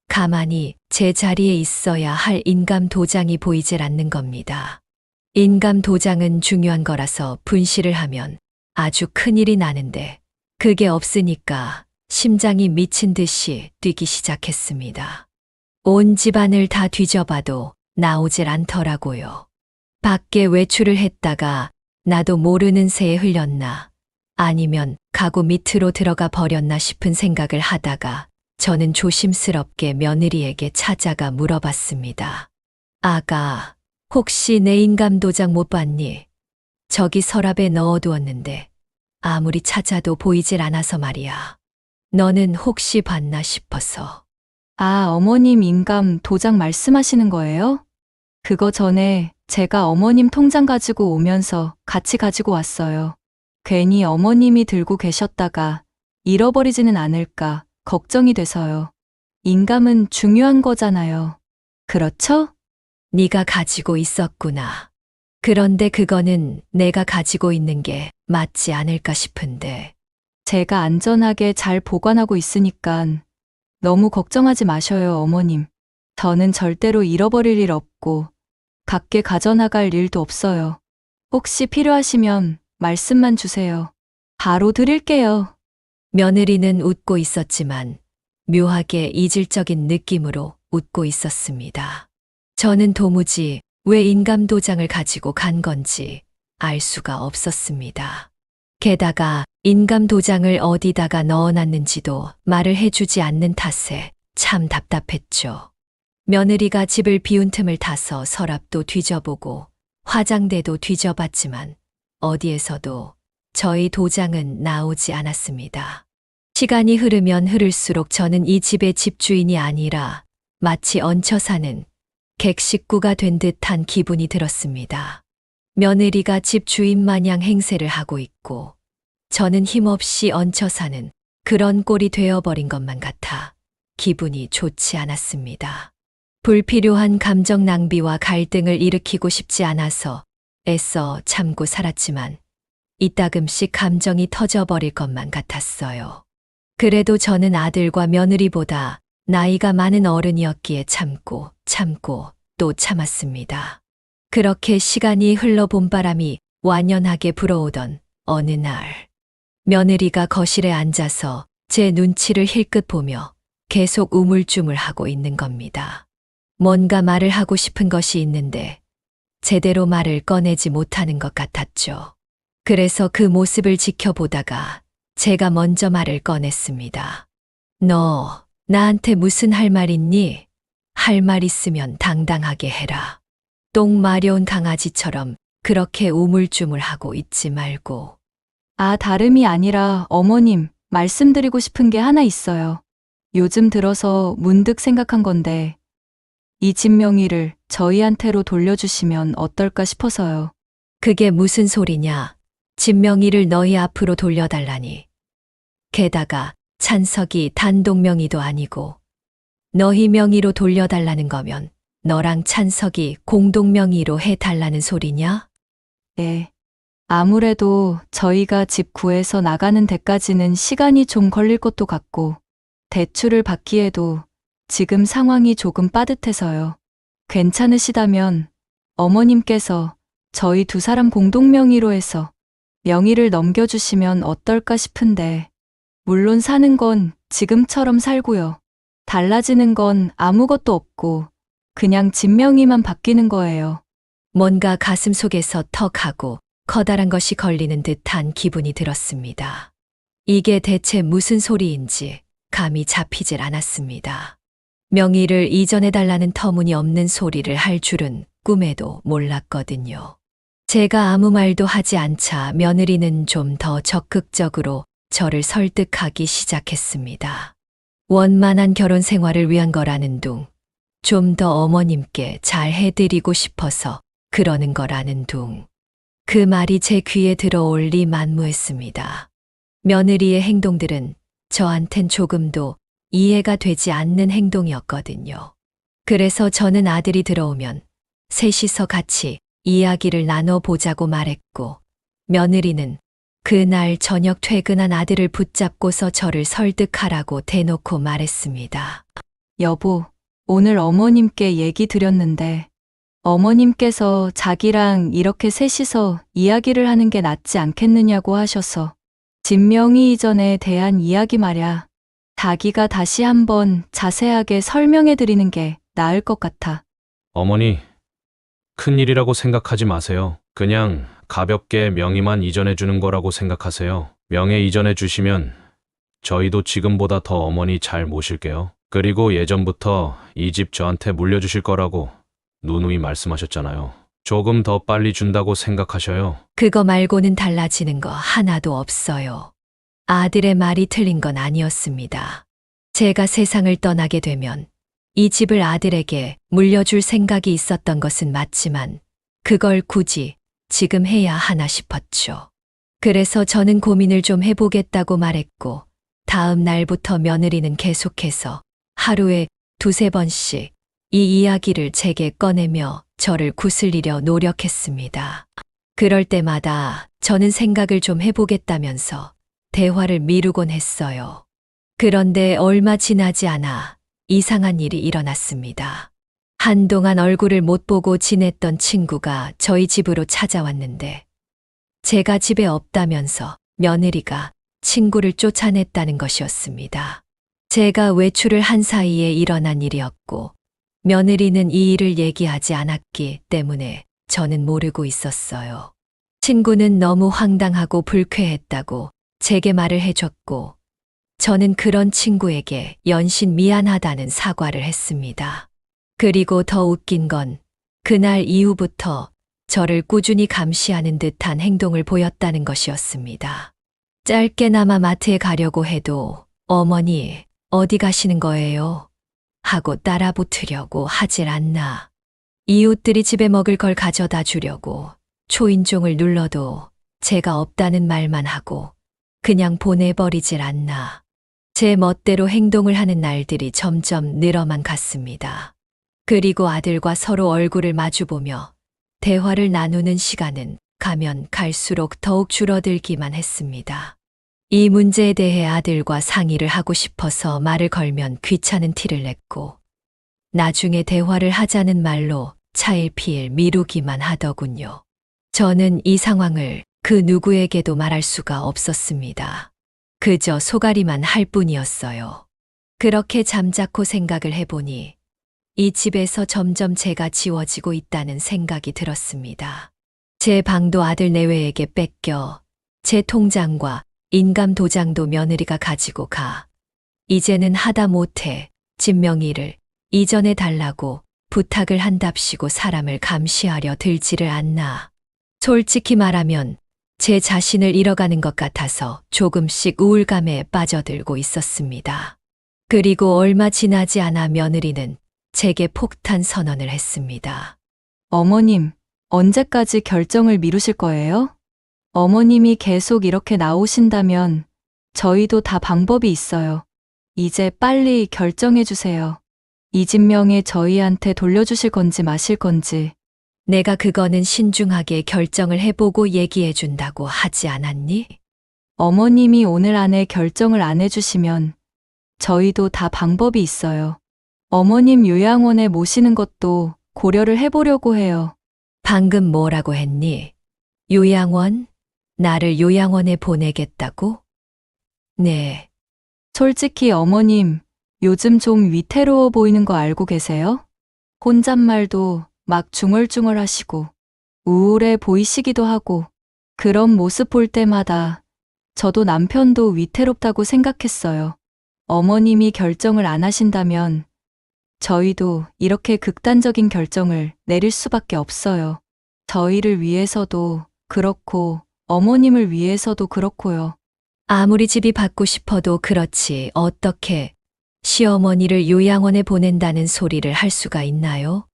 [SPEAKER 2] 가만히 제 자리에 있어야 할 인감 도장이 보이질 않는 겁니다. 인감 도장은 중요한 거라서 분실을 하면 아주 큰일이 나는데 그게 없으니까 심장이 미친 듯이 뛰기 시작했습니다. 온 집안을 다 뒤져봐도 나오질 않더라고요. 밖에 외출을 했다가 나도 모르는 새에 흘렸나 아니면 가구 밑으로 들어가 버렸나 싶은 생각을 하다가 저는 조심스럽게 며느리에게 찾아가 물어봤습니다. 아가, 혹시 내 인감 도장 못 봤니? 저기 서랍에 넣어두었는데 아무리 찾아도 보이질 않아서 말이야. 너는 혹시 봤나 싶어서.
[SPEAKER 1] 아, 어머님 인감 도장 말씀하시는 거예요? 그거 전에 제가 어머님 통장 가지고 오면서 같이 가지고 왔어요. 괜히 어머님이 들고 계셨다가 잃어버리지는 않을까 걱정이 돼서요. 인감은 중요한 거잖아요. 그렇죠?
[SPEAKER 2] 네가 가지고 있었구나. 그런데 그거는 내가 가지고 있는 게 맞지 않을까 싶은데.
[SPEAKER 1] 제가 안전하게 잘 보관하고 있으니까 너무 걱정하지 마셔요, 어머님. 저는 절대로 잃어버릴 일 없고 밖에 가져나갈 일도 없어요. 혹시 필요하시면 말씀만 주세요. 바로 드릴게요.
[SPEAKER 2] 며느리는 웃고 있었지만 묘하게 이질적인 느낌으로 웃고 있었습니다. 저는 도무지 왜 인감 도장을 가지고 간 건지 알 수가 없었습니다. 게다가 인감 도장을 어디다가 넣어놨는지도 말을 해주지 않는 탓에 참 답답했죠. 며느리가 집을 비운 틈을 타서 서랍도 뒤져보고 화장대도 뒤져봤지만 어디에서도 저희 도장은 나오지 않았습니다. 시간이 흐르면 흐를수록 저는 이 집의 집주인이 아니라 마치 얹혀 사는 객식구가 된 듯한 기분이 들었습니다. 며느리가 집주인 마냥 행세를 하고 있고 저는 힘없이 얹혀 사는 그런 꼴이 되어버린 것만 같아 기분이 좋지 않았습니다. 불필요한 감정 낭비와 갈등을 일으키고 싶지 않아서 애써 참고 살았지만 이따금씩 감정이 터져버릴 것만 같았어요. 그래도 저는 아들과 며느리보다 나이가 많은 어른이었기에 참고 또 참았습니다. 그렇게 시간이 흘러 봄바람이 완연하게 불어오던 어느 날, 며느리가 거실에 앉아서 제 눈치를 힐끗 보며 계속 우물쭈물하고 있는 겁니다. 뭔가 말을 하고 싶은 것이 있는데 제대로 말을 꺼내지 못하는 것 같았죠. 그래서 그 모습을 지켜보다가 제가 먼저 말을 꺼냈습니다. 너 나한테 무슨 할 말 있니? 할 말 있으면 당당하게 해라. 똥 마려운 강아지처럼 그렇게 우물쭈물하고 있지 말고.
[SPEAKER 1] 다름이 아니라 어머님, 말씀드리고 싶은 게 하나 있어요. 요즘 들어서 문득 생각한 건데, 이 집 명의를 저희한테로 돌려주시면 어떨까 싶어서요.
[SPEAKER 2] 그게 무슨 소리냐? 집 명의를 너희 앞으로 돌려달라니. 게다가 찬석이 단독 명의도 아니고 너희 명의로 돌려달라는 거면 너랑 찬석이 공동 명의로 해달라는 소리냐?
[SPEAKER 1] 네. 아무래도 저희가 집 구해서 나가는 데까지는 시간이 좀 걸릴 것도 같고, 대출을 받기에도 지금 상황이 조금 빠듯해서요. 괜찮으시다면 어머님께서 저희 두 사람 공동 명의로 해서 명의를 넘겨주시면 어떨까 싶은데, 물론 사는 건 지금처럼 살고요. 달라지는 건 아무것도 없고 그냥 집 명의만 바뀌는 거예요.
[SPEAKER 2] 뭔가 가슴속에서 턱하고 커다란 것이 걸리는 듯한 기분이 들었습니다. 이게 대체 무슨 소리인지 감이 잡히질 않았습니다. 명의를 이전해달라는 터무니없는 소리를 할 줄은 꿈에도 몰랐거든요. 제가 아무 말도 하지 않자 며느리는 좀 더 적극적으로 저를 설득하기 시작했습니다. 원만한 결혼 생활을 위한 거라는 둥, 좀 더 어머님께 잘 해드리고 싶어서 그러는 거라는 둥. 그 말이 제 귀에 들어올리 만무했습니다. 며느리의 행동들은 저한텐 조금도 이해가 되지 않는 행동이었거든요. 그래서 저는 아들이 들어오면 셋이서 같이 이야기를 나눠보자고 말했고, 며느리는 그날 저녁 퇴근한 아들을 붙잡고서 저를 설득하라고 대놓고 말했습니다.
[SPEAKER 1] 여보, 오늘 어머님께 얘기 드렸는데, 어머님께서 자기랑 이렇게 셋이서 이야기를 하는 게 낫지 않겠느냐고 하셔서, 집 명의 이전에 대한 이야기 말야, 자기가 다시 한번 자세하게 설명해 드리는 게 나을 것 같아.
[SPEAKER 5] 어머니, 큰일이라고 생각하지 마세요. 그냥 가볍게 명의만 이전해 주는 거라고 생각하세요. 명예 이전해 주시면 저희도 지금보다 더 어머니 잘 모실게요. 그리고 예전부터 이 집 저한테 물려주실 거라고 누누이 말씀하셨잖아요. 조금 더 빨리 준다고 생각하셔요.
[SPEAKER 2] 그거 말고는 달라지는 거 하나도 없어요. 아들의 말이 틀린 건 아니었습니다. 제가 세상을 떠나게 되면 이 집을 아들에게 물려줄 생각이 있었던 것은 맞지만 그걸 굳이 지금 해야 하나 싶었죠. 그래서 저는 고민을 좀 해보겠다고 말했고, 다음 날부터 며느리는 계속해서 하루에 두세 번씩 이 이야기를 제게 꺼내며 저를 구슬리려 노력했습니다. 그럴 때마다 저는 생각을 좀 해보겠다면서 대화를 미루곤 했어요. 그런데 얼마 지나지 않아 이상한 일이 일어났습니다. 한동안 얼굴을 못 보고 지냈던 친구가 저희 집으로 찾아왔는데, 제가 집에 없다면서 며느리가 친구를 쫓아냈다는 것이었습니다. 제가 외출을 한 사이에 일어난 일이었고, 며느리는 이 일을 얘기하지 않았기 때문에 저는 모르고 있었어요. 친구는 너무 황당하고 불쾌했다고 제게 말을 해줬고, 저는 그런 친구에게 연신 미안하다는 사과를 했습니다. 그리고 더 웃긴 건 그날 이후부터 저를 꾸준히 감시하는 듯한 행동을 보였다는 것이었습니다. 짧게나마 마트에 가려고 해도 어머니 어디 가시는 거예요? 하고 따라붙으려고 하질 않나. 이웃들이 집에 먹을 걸 가져다 주려고 초인종을 눌러도 제가 없다는 말만 하고 그냥 보내버리질 않나. 제 멋대로 행동을 하는 날들이 점점 늘어만 갔습니다. 그리고 아들과 서로 얼굴을 마주보며 대화를 나누는 시간은 가면 갈수록 더욱 줄어들기만 했습니다. 이 문제에 대해 아들과 상의를 하고 싶어서 말을 걸면 귀찮은 티를 냈고 나중에 대화를 하자는 말로 차일피일 미루기만 하더군요. 저는 이 상황을 그 누구에게도 말할 수가 없었습니다. 그저 소가리만 할 뿐이었어요. 그렇게 잠자코 생각을 해보니 이 집에서 점점 제가 지워지고 있다는 생각이 들었습니다. 제 방도 아들 내외에게 뺏겨 제 통장과 인감 도장도 며느리가 가지고 가. 이제는 하다 못해 집 명의를 이전해 달라고 부탁을 한답시고 사람을 감시하려 들지를 않나. 솔직히 말하면 제 자신을 잃어가는 것 같아서 조금씩 우울감에 빠져들고 있었습니다. 그리고 얼마 지나지 않아 며느리는 제게 폭탄 선언을 했습니다.
[SPEAKER 1] 어머님, 언제까지 결정을 미루실 거예요? 어머님이 계속 이렇게 나오신다면 저희도 다 방법이 있어요. 이제 빨리 결정해 주세요. 이 집 명예 저희한테 돌려주실 건지 마실 건지.
[SPEAKER 2] 내가 그거는 신중하게 결정을 해보고 얘기해 준다고 하지 않았니?
[SPEAKER 1] 어머님이 오늘 안에 결정을 안 해주시면 저희도 다 방법이 있어요. 어머님 요양원에 모시는 것도 고려를 해보려고 해요.
[SPEAKER 2] 방금 뭐라고 했니? 요양원? 나를 요양원에 보내겠다고? 네.
[SPEAKER 1] 솔직히 어머님, 요즘 좀 위태로워 보이는 거 알고 계세요? 혼잣말도 막 중얼중얼 하시고 우울해 보이시기도 하고 그런 모습 볼 때마다 저도 남편도 위태롭다고 생각했어요. 어머님이 결정을 안 하신다면 저희도 이렇게 극단적인 결정을 내릴 수밖에 없어요. 저희를 위해서도 그렇고 어머님을 위해서도 그렇고요.
[SPEAKER 2] 아무리 집이 받고 싶어도 그렇지 어떻게 시어머니를 요양원에 보낸다는 소리를 할 수가 있나요?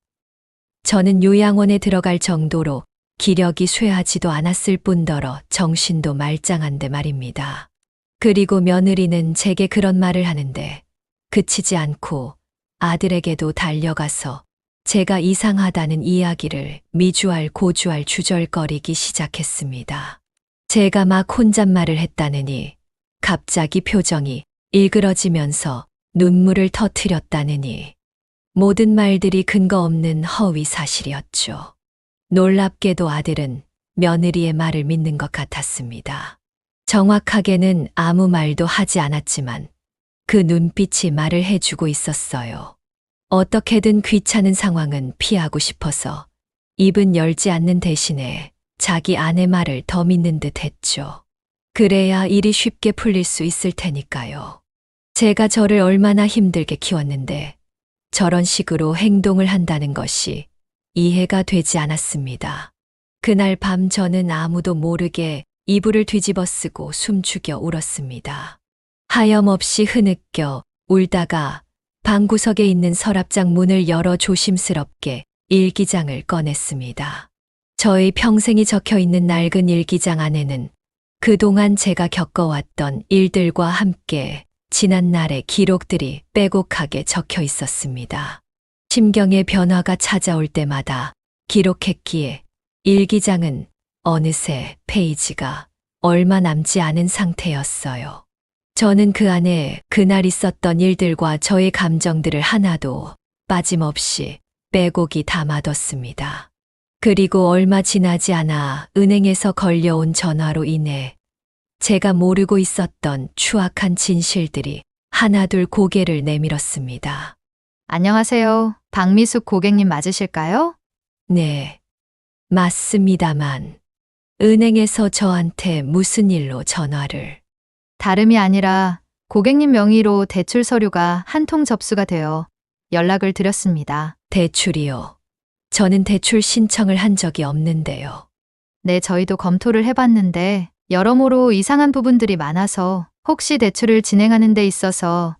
[SPEAKER 2] 저는 요양원에 들어갈 정도로 기력이 쇠하지도 않았을 뿐더러 정신도 말짱한데 말입니다. 그리고 며느리는 제게 그런 말을 하는데 그치지 않고 아들에게도 달려가서 제가 이상하다는 이야기를 미주알 고주알 주절거리기 시작했습니다. 제가 막 혼잣말을 했다느니 갑자기 표정이 일그러지면서 눈물을 터뜨렸다느니 모든 말들이 근거 없는 허위 사실이었죠. 놀랍게도 아들은 며느리의 말을 믿는 것 같았습니다. 정확하게는 아무 말도 하지 않았지만 그 눈빛이 말을 해주고 있었어요. 어떻게든 귀찮은 상황은 피하고 싶어서 입은 열지 않는 대신에 자기 아내 말을 더 믿는 듯 했죠. 그래야 일이 쉽게 풀릴 수 있을 테니까요. 제가 저를 얼마나 힘들게 키웠는데 저런 식으로 행동을 한다는 것이 이해가 되지 않았습니다. 그날 밤 저는 아무도 모르게 이불을 뒤집어 쓰고 숨죽여 울었습니다. 하염없이 흐느껴 울다가 방구석에 있는 서랍장 문을 열어 조심스럽게 일기장을 꺼냈습니다. 저의 평생이 적혀 있는 낡은 일기장 안에는 그동안 제가 겪어왔던 일들과 함께 지난 날의 기록들이 빼곡하게 적혀 있었습니다. 심경의 변화가 찾아올 때마다 기록했기에 일기장은 어느새 페이지가 얼마 남지 않은 상태였어요. 저는 그 안에 그날 있었던 일들과 저의 감정들을 하나도 빠짐없이 빼곡히 담아뒀습니다. 그리고 얼마 지나지 않아 은행에서 걸려온 전화로 인해 제가 모르고 있었던 추악한 진실들이 하나둘 고개를 내밀었습니다.
[SPEAKER 4] 안녕하세요. 박미숙 고객님 맞으실까요?
[SPEAKER 2] 네, 맞습니다만 은행에서 저한테 무슨 일로 전화를...
[SPEAKER 4] 다름이 아니라 고객님 명의로 대출 서류가 한 통 접수가 되어 연락을 드렸습니다.
[SPEAKER 2] 대출이요. 저는 대출 신청을 한 적이 없는데요.
[SPEAKER 6] 네, 저희도 검토를 해봤는데 여러모로 이상한 부분들이 많아서 혹시 대출을 진행하는 데 있어서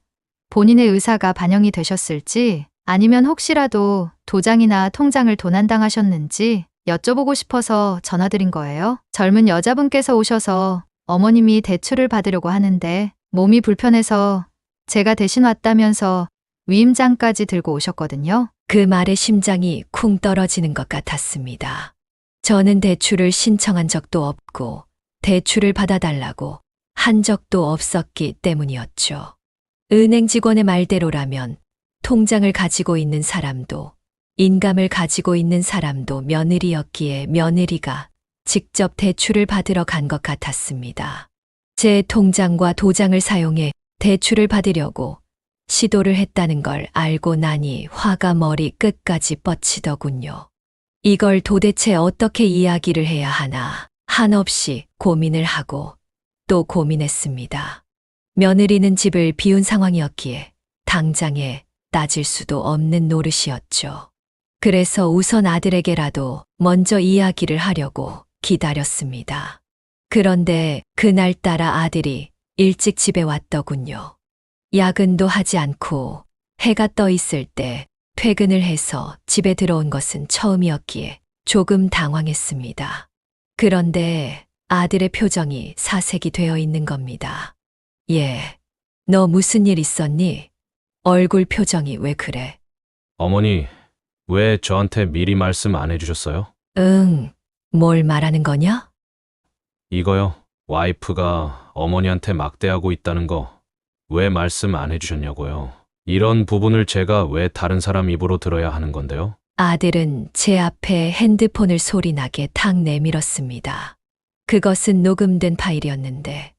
[SPEAKER 6] 본인의 의사가 반영이 되셨을지 아니면 혹시라도 도장이나 통장을 도난당하셨는지 여쭤보고 싶어서 전화드린 거예요. 젊은 여자분께서 오셔서 어머님이 대출을 받으려고 하는데 몸이 불편해서 제가 대신 왔다면서 위임장까지 들고 오셨거든요.
[SPEAKER 2] 그 말에 심장이 쿵 떨어지는 것 같았습니다. 저는 대출을 신청한 적도 없고 대출을 받아달라고 한 적도 없었기 때문이었죠. 은행 직원의 말대로라면 통장을 가지고 있는 사람도 인감을 가지고 있는 사람도 며느리였기에 며느리가 직접 대출을 받으러 간 것 같았습니다. 제 통장과 도장을 사용해 대출을 받으려고 시도를 했다는 걸 알고 나니 화가 머리 끝까지 뻗치더군요. 이걸 도대체 어떻게 이야기를 해야 하나 한없이 고민을 하고 또 고민했습니다. 며느리는 집을 비운 상황이었기에 당장에 따질 수도 없는 노릇이었죠. 그래서 우선 아들에게라도 먼저 이야기를 하려고 기다렸습니다. 그런데 그날따라 아들이 일찍 집에 왔더군요. 야근도 하지 않고 해가 떠 있을 때 퇴근을 해서 집에 들어온 것은 처음이었기에 조금 당황했습니다. 그런데 아들의 표정이 사색이 되어 있는 겁니다. 예, 너 무슨 일 있었니? 얼굴 표정이 왜 그래?
[SPEAKER 5] 어머니, 왜 저한테 미리 말씀 안 해주셨어요?
[SPEAKER 2] 응, 뭘 말하는 거냐?
[SPEAKER 5] 이거요. 와이프가 어머니한테 막대하고 있다는 거 왜 말씀 안 해주셨냐고요. 이런 부분을 제가 왜 다른 사람 입으로 들어야 하는 건데요?
[SPEAKER 2] 아들은 제 앞에 핸드폰을 소리나게 탁 내밀었습니다. 그것은 녹음된 파일이었는데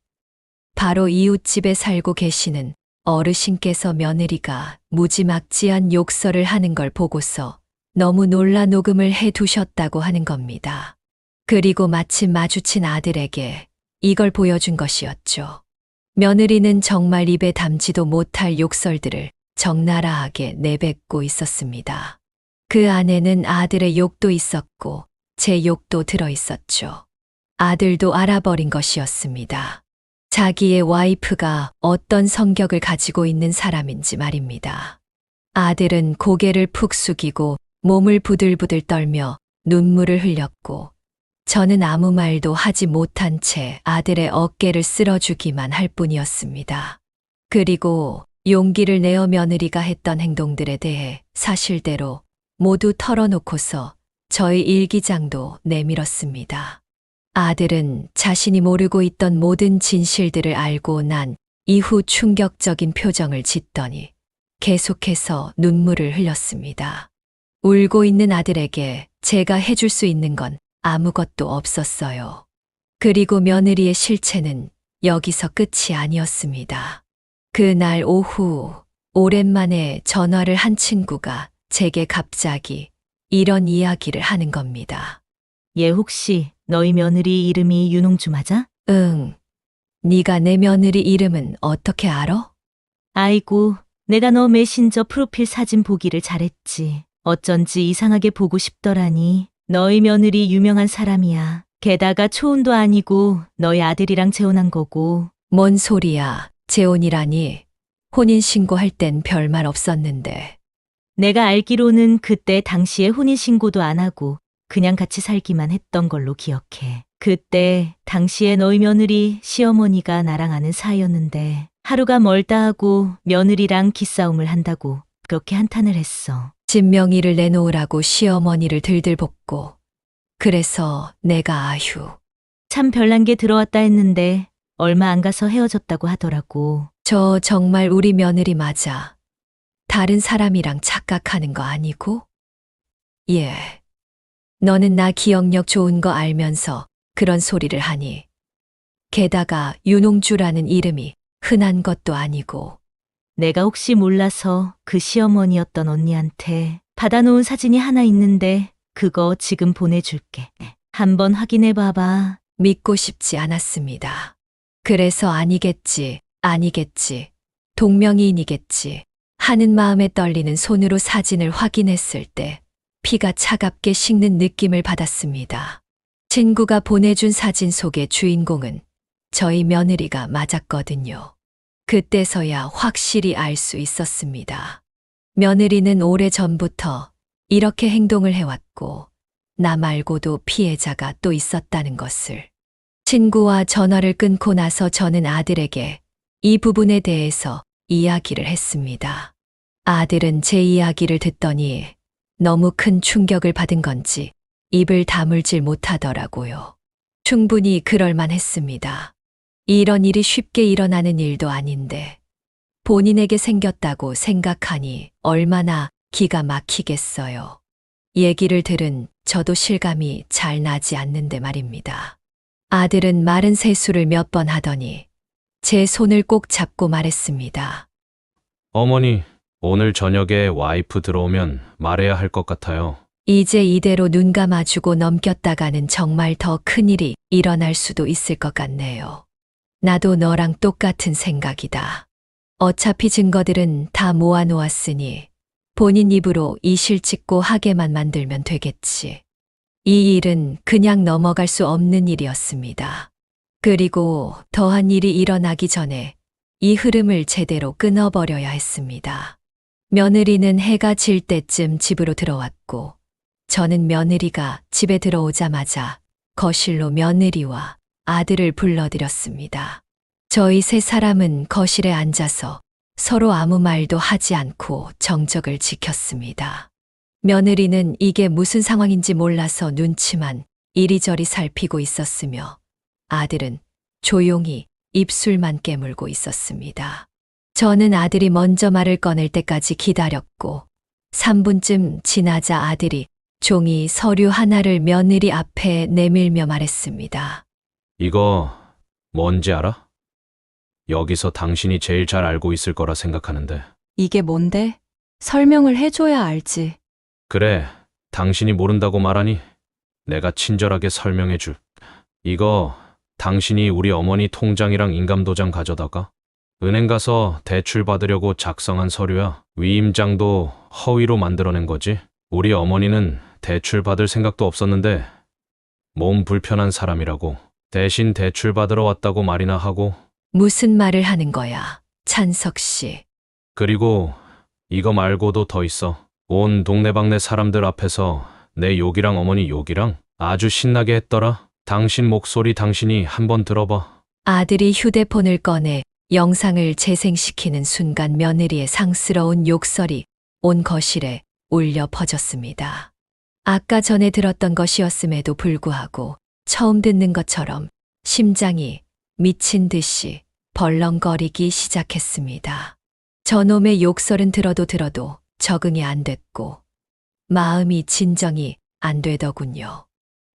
[SPEAKER 2] 바로 이웃집에 살고 계시는 어르신께서 며느리가 무지막지한 욕설을 하는 걸 보고서 너무 놀라 녹음을 해 두셨다고 하는 겁니다. 그리고 마침 마주친 아들에게 이걸 보여준 것이었죠. 며느리는 정말 입에 담지도 못할 욕설들을 적나라하게 내뱉고 있었습니다. 그 안에는 아들의 욕도 있었고 제 욕도 들어 있었죠. 아들도 알아버린 것이었습니다. 자기의 와이프가 어떤 성격을 가지고 있는 사람인지 말입니다. 아들은 고개를 푹 숙이고 몸을 부들부들 떨며 눈물을 흘렸고 저는 아무 말도 하지 못한 채 아들의 어깨를 쓸어주기만 할 뿐이었습니다. 그리고 용기를 내어 며느리가 했던 행동들에 대해 사실대로 모두 털어놓고서 저의 일기장도 내밀었습니다. 아들은 자신이 모르고 있던 모든 진실들을 알고 난 이후 충격적인 표정을 짓더니 계속해서 눈물을 흘렸습니다. 울고 있는 아들에게 제가 해줄 수 있는 건 아무것도 없었어요. 그리고 며느리의 실체는 여기서 끝이 아니었습니다. 그날 오후 오랜만에 전화를 한 친구가 제게 갑자기 이런 이야기를 하는 겁니다.
[SPEAKER 7] 얘 혹시 너희 며느리 이름이 윤홍주 맞아?
[SPEAKER 2] 응. 네가 내 며느리 이름은 어떻게 알아?
[SPEAKER 7] 아이고, 내가 너 메신저 프로필 사진 보기를 잘했지. 어쩐지 이상하게 보고 싶더라니. 너희 며느리 유명한 사람이야. 게다가 초혼도 아니고 너희 아들이랑 재혼한 거고.
[SPEAKER 2] 뭔 소리야. 재혼이라니. 혼인신고할 땐 별말 없었는데.
[SPEAKER 7] 내가 알기로는 그때 당시에 혼인신고도 안 하고 그냥 같이 살기만 했던 걸로 기억해. 그때 당시에 너희 며느리 시어머니가 나랑 아는 사이였는데 하루가 멀다 하고 며느리랑 기싸움을 한다고 그렇게 한탄을 했어.
[SPEAKER 2] 집 명의를 내놓으라고 시어머니를 들들볶고 그래서 내가 아휴.
[SPEAKER 7] 참 별난 게 들어왔다 했는데 얼마 안 가서 헤어졌다고 하더라고.
[SPEAKER 2] 저 정말 우리 며느리 맞아. 다른 사람이랑 착각하는 거 아니고? 예. 너는 나 기억력 좋은 거 알면서 그런 소리를 하니. 게다가 윤홍주라는 이름이 흔한 것도 아니고.
[SPEAKER 7] 내가 혹시 몰라서 그 시어머니였던 언니한테 받아놓은 사진이 하나 있는데 그거 지금 보내줄게. 한번 확인해 봐봐.
[SPEAKER 2] 믿고 싶지 않았습니다. 그래서 아니겠지, 아니겠지, 동명이인이겠지 하는 마음에 떨리는 손으로 사진을 확인했을 때 피가 차갑게 식는 느낌을 받았습니다. 친구가 보내준 사진 속의 주인공은 저희 며느리가 맞았거든요. 그때서야 확실히 알 수 있었습니다. 며느리는 오래전부터 이렇게 행동을 해왔고, 나 말고도 피해자가 또 있었다는 것을. 친구와 전화를 끊고 나서 저는 아들에게 이 부분에 대해서 이야기를 했습니다. 아들은 제 이야기를 듣더니 너무 큰 충격을 받은 건지 입을 다물질 못하더라고요. 충분히 그럴만 했습니다. 이런 일이 쉽게 일어나는 일도 아닌데 본인에게 생겼다고 생각하니 얼마나 기가 막히겠어요. 얘기를 들은 저도 실감이 잘 나지 않는데 말입니다. 아들은 마른 세수를 몇 번 하더니 제 손을 꼭 잡고 말했습니다.
[SPEAKER 5] 어머니, 오늘 저녁에 와이프 들어오면 말해야 할 것 같아요.
[SPEAKER 2] 이제 이대로 눈 감아주고 넘겼다가는 정말 더 큰일이 일어날 수도 있을 것 같네요. 나도 너랑 똑같은 생각이다. 어차피 증거들은 다 모아놓았으니 본인 입으로 이실 찍고 하게만 만들면 되겠지. 이 일은 그냥 넘어갈 수 없는 일이었습니다. 그리고 더한 일이 일어나기 전에 이 흐름을 제대로 끊어버려야 했습니다. 며느리는 해가 질 때쯤 집으로 들어왔고, 저는 며느리가 집에 들어오자마자 거실로 며느리와 아들을 불러들였습니다. 저희 세 사람은 거실에 앉아서 서로 아무 말도 하지 않고 정적을 지켰습니다. 며느리는 이게 무슨 상황인지 몰라서 눈치만 이리저리 살피고 있었으며, 아들은 조용히 입술만 깨물고 있었습니다. 저는 아들이 먼저 말을 꺼낼 때까지 기다렸고, 3분쯤 지나자 아들이 종이 서류 하나를 며느리 앞에 내밀며 말했습니다.
[SPEAKER 5] 이거 뭔지 알아? 여기서 당신이 제일 잘 알고 있을 거라 생각하는데.
[SPEAKER 1] 이게 뭔데? 설명을 해줘야 알지.
[SPEAKER 5] 그래, 당신이 모른다고 말하니 내가 친절하게 설명해 줄. 이거 당신이 우리 어머니 통장이랑 인감도장 가져다가 은행 가서 대출 받으려고 작성한 서류야. 위임장도 허위로 만들어낸 거지. 우리 어머니는 대출 받을 생각도 없었는데 몸 불편한 사람이라고 대신 대출 받으러 왔다고 말이나 하고.
[SPEAKER 2] 무슨 말을 하는 거야, 찬석 씨.
[SPEAKER 5] 그리고 이거 말고도 더 있어. 온 동네방네 사람들 앞에서 내 욕이랑 어머니 욕이랑 아주 신나게 했더라. 당신 목소리 당신이 한번 들어봐.
[SPEAKER 2] 아들이 휴대폰을 꺼내 영상을 재생시키는 순간 며느리의 상스러운 욕설이 온 거실에 울려 퍼졌습니다. 아까 전에 들었던 것이었음에도 불구하고 처음 듣는 것처럼 심장이 미친 듯이 벌렁거리기 시작했습니다. 저놈의 욕설은 들어도 적응이 안 됐고 마음이 진정이 안 되더군요.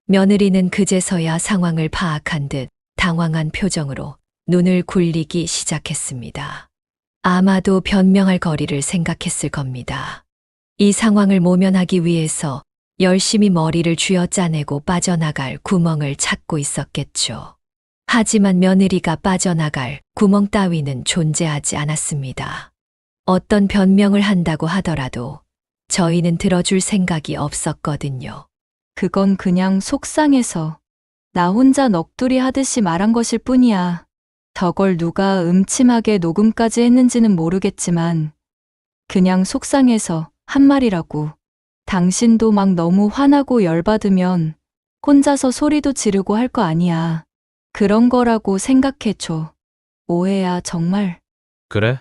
[SPEAKER 2] 며느리는 그제서야 상황을 파악한 듯 당황한 표정으로 눈을 굴리기 시작했습니다. 아마도 변명할 거리를 생각했을 겁니다. 이 상황을 모면하기 위해서 열심히 머리를 쥐어짜내고 빠져나갈 구멍을 찾고 있었겠죠. 하지만 며느리가 빠져나갈 구멍 따위는 존재하지 않았습니다. 어떤 변명을 한다고 하더라도 저희는 들어줄 생각이 없었거든요.
[SPEAKER 1] 그건 그냥 속상해서 나 혼자 넋두리 하듯이 말한 것일 뿐이야. 저걸 누가 음침하게 녹음까지 했는지는 모르겠지만 그냥 속상해서 한 말이라고. 당신도 막 너무 화나고 열받으면 혼자서 소리도 지르고 할 거 아니야. 그런 거라고 생각해줘. 오해야 정말.
[SPEAKER 5] 그래?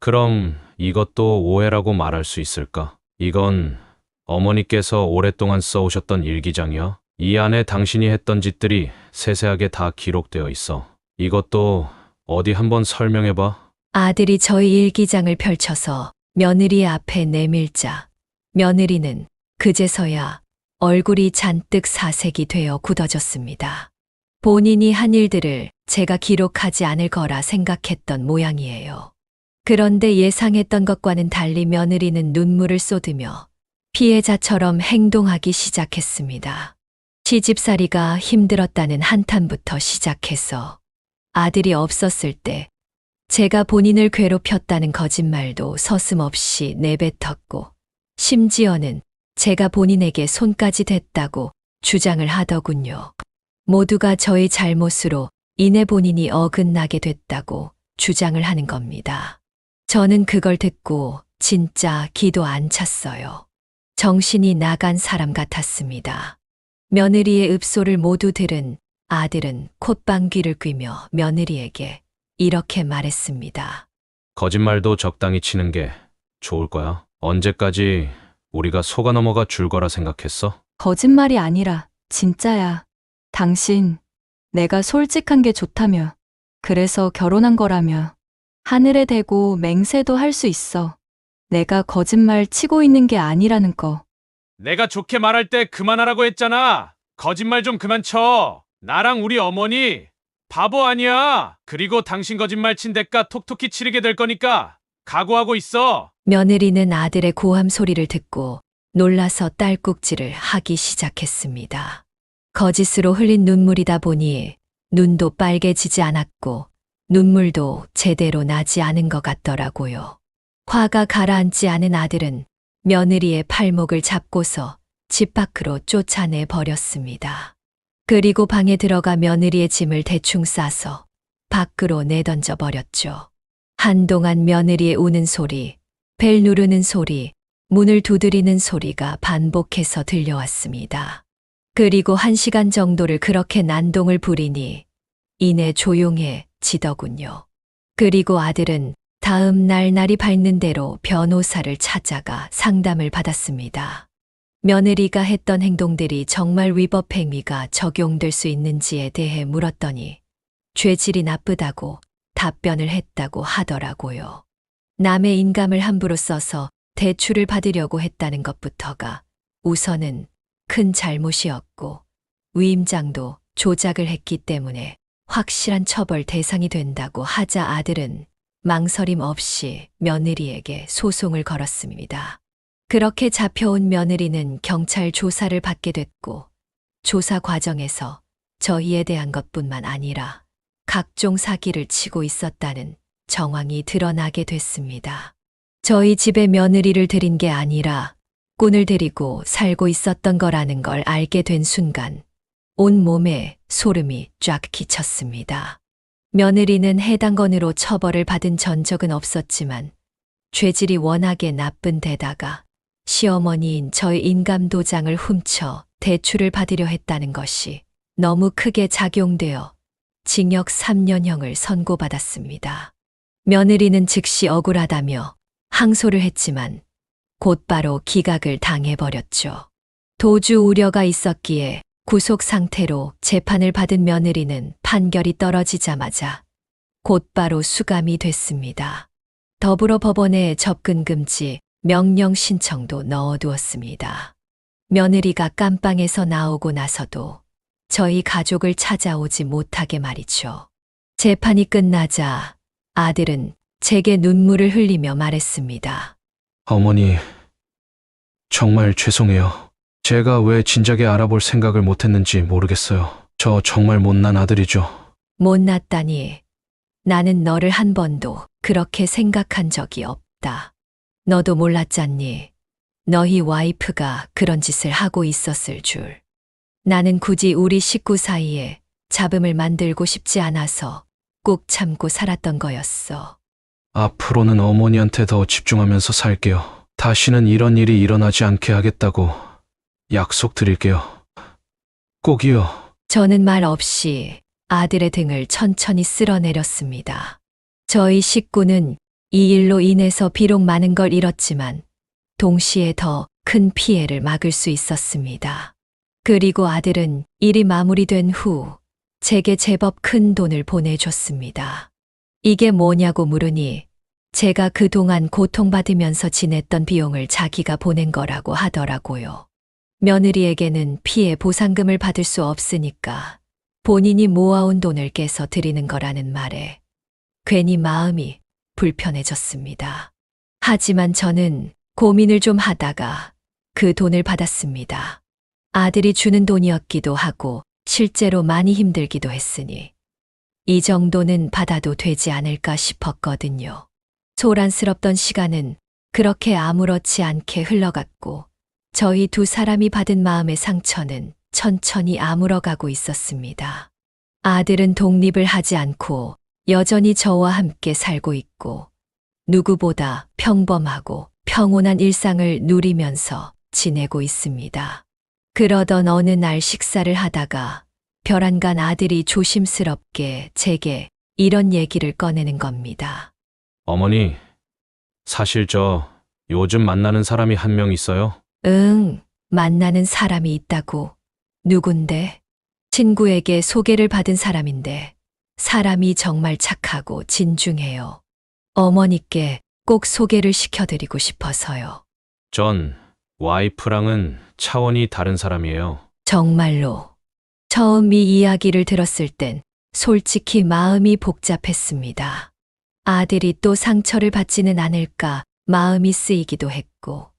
[SPEAKER 5] 그럼 이것도 오해라고 말할 수 있을까? 이건 어머니께서 오랫동안 써오셨던 일기장이야. 이 안에 당신이 했던 짓들이 세세하게 다 기록되어 있어. 이것도 어디 한번 설명해봐.
[SPEAKER 2] 아들이 저희 일기장을 펼쳐서 며느리 앞에 내밀자 며느리는 그제서야 얼굴이 잔뜩 사색이 되어 굳어졌습니다. 본인이 한 일들을 제가 기록하지 않을 거라 생각했던 모양이에요. 그런데 예상했던 것과는 달리 며느리는 눈물을 쏟으며 피해자처럼 행동하기 시작했습니다. 시집살이가 힘들었다는 한탄부터 시작해서 아들이 없었을 때 제가 본인을 괴롭혔다는 거짓말도 서슴없이 내뱉었고 심지어는 제가 본인에게 손까지 댔다고 주장을 하더군요. 모두가 저의 잘못으로 인해 본인이 어긋나게 됐다고 주장을 하는 겁니다. 저는 그걸 듣고 진짜 기도 안 찼어요. 정신이 나간 사람 같았습니다. 며느리의 읍소를 모두 들은 아들은 콧방귀를 뀌며 며느리에게 이렇게 말했습니다.
[SPEAKER 5] 거짓말도 적당히 치는 게 좋을 거야. 언제까지 우리가 속아 넘어가 줄 거라 생각했어?
[SPEAKER 1] 거짓말이 아니라 진짜야. 당신, 내가 솔직한 게 좋다며. 그래서 결혼한 거라며. 하늘에 대고 맹세도 할 수 있어. 내가 거짓말 치고 있는 게 아니라는 거.
[SPEAKER 8] 내가 좋게 말할 때 그만하라고 했잖아. 거짓말 좀 그만 쳐. 나랑 우리 어머니 바보 아니야. 그리고 당신 거짓말 친 대가 톡톡히 치르게 될 거니까 각오하고 있어.
[SPEAKER 2] 며느리는 아들의 고함 소리를 듣고 놀라서 딸꾹질을 하기 시작했습니다. 거짓으로 흘린 눈물이다 보니 눈도 빨개지지 않았고 눈물도 제대로 나지 않은 것 같더라고요. 화가 가라앉지 않은 아들은 며느리의 팔목을 잡고서 집 밖으로 쫓아내 버렸습니다. 그리고 방에 들어가 며느리의 짐을 대충 싸서 밖으로 내던져 버렸죠. 한동안 며느리의 우는 소리, 벨 누르는 소리, 문을 두드리는 소리가 반복해서 들려왔습니다. 그리고 1시간 정도를 그렇게 난동을 부리니 이내 조용해지더군요. 그리고 아들은 다음 날 날이 밝는 대로 변호사를 찾아가 상담을 받았습니다. 며느리가 했던 행동들이 정말 위법 행위가 적용될 수 있는지에 대해 물었더니 죄질이 나쁘다고 답변을 했다고 하더라고요. 남의 인감을 함부로 써서 대출을 받으려고 했다는 것부터가 우선은 큰 잘못이었고 위임장도 조작을 했기 때문에 확실한 처벌 대상이 된다고 하자 아들은 망설임 없이 며느리에게 소송을 걸었습니다. 그렇게 잡혀온 며느리는 경찰 조사를 받게 됐고 조사 과정에서 저희에 대한 것뿐만 아니라 각종 사기를 치고 있었다는 정황이 드러나게 됐습니다. 저희 집에 며느리를 들인 게 아니라 꾼을 데리고 살고 있었던 거라는 걸 알게 된 순간 온 몸에 소름이 쫙 끼쳤습니다. 며느리는 해당 건으로 처벌을 받은 전적은 없었지만 죄질이 워낙에 나쁜 데다가 시어머니인 저의 인감도장을 훔쳐 대출을 받으려 했다는 것이 너무 크게 작용되어 징역 3년형을 선고받았습니다. 며느리는 즉시 억울하다며 항소를 했지만 곧바로 기각을 당해버렸죠. 도주 우려가 있었기에 구속 상태로 재판을 받은 며느리는 판결이 떨어지자마자 곧바로 수감이 됐습니다. 더불어 법원에 접근 금지 명령 신청도 넣어두었습니다. 며느리가 깜빵에서 나오고 나서도 저희 가족을 찾아오지 못하게 말이죠. 재판이 끝나자 아들은 제게 눈물을 흘리며 말했습니다.
[SPEAKER 5] 어머니, 정말 죄송해요. 제가 왜 진작에 알아볼 생각을 못했는지 모르겠어요. 저 정말 못난 아들이죠.
[SPEAKER 2] 못났다니. 나는 너를 한 번도 그렇게 생각한 적이 없다. 너도 몰랐잖니. 너희 와이프가 그런 짓을 하고 있었을 줄. 나는 굳이 우리 식구 사이에 잡음을 만들고 싶지 않아서 꾹 참고 살았던 거였어.
[SPEAKER 5] 앞으로는 어머니한테 더 집중하면서 살게요. 다시는 이런 일이 일어나지 않게 하겠다고 약속드릴게요. 꼭이요.
[SPEAKER 2] 저는 말 없이 아들의 등을 천천히 쓸어내렸습니다. 저희 식구는 이 일로 인해서 비록 많은 걸 잃었지만 동시에 더 큰 피해를 막을 수 있었습니다. 그리고 아들은 일이 마무리된 후 제게 제법 큰 돈을 보내줬습니다. 이게 뭐냐고 물으니 제가 그동안 고통받으면서 지냈던 비용을 자기가 보낸 거라고 하더라고요. 며느리에게는 피해 보상금을 받을 수 없으니까 본인이 모아온 돈을 깨서 드리는 거라는 말에 괜히 마음이 불편해졌습니다. 하지만 저는 고민을 좀 하다가 그 돈을 받았습니다. 아들이 주는 돈이었기도 하고 실제로 많이 힘들기도 했으니 이 정도는 받아도 되지 않을까 싶었거든요. 소란스럽던 시간은 그렇게 아무렇지 않게 흘러갔고 저희 두 사람이 받은 마음의 상처는 천천히 아물어가고 있었습니다. 아들은 독립을 하지 않고 여전히 저와 함께 살고 있고 누구보다 평범하고 평온한 일상을 누리면서 지내고 있습니다. 그러던 어느 날 식사를 하다가 별안간 아들이 조심스럽게 제게 이런 얘기를 꺼내는 겁니다.
[SPEAKER 5] 어머니, 사실 저 요즘 만나는 사람이 한 명 있어요.
[SPEAKER 2] 만나는 사람이 있다고. 누군데? 친구에게 소개를 받은 사람인데 사람이 정말 착하고 진중해요. 어머니께 꼭 소개를 시켜드리고 싶어서요.
[SPEAKER 5] 전 와이프랑은 차원이 다른 사람이에요.
[SPEAKER 2] 정말로. 처음 이 이야기를 들었을 땐 솔직히 마음이 복잡했습니다. 아들이 또 상처를 받지는 않을까 마음이 쓰이기도 했고,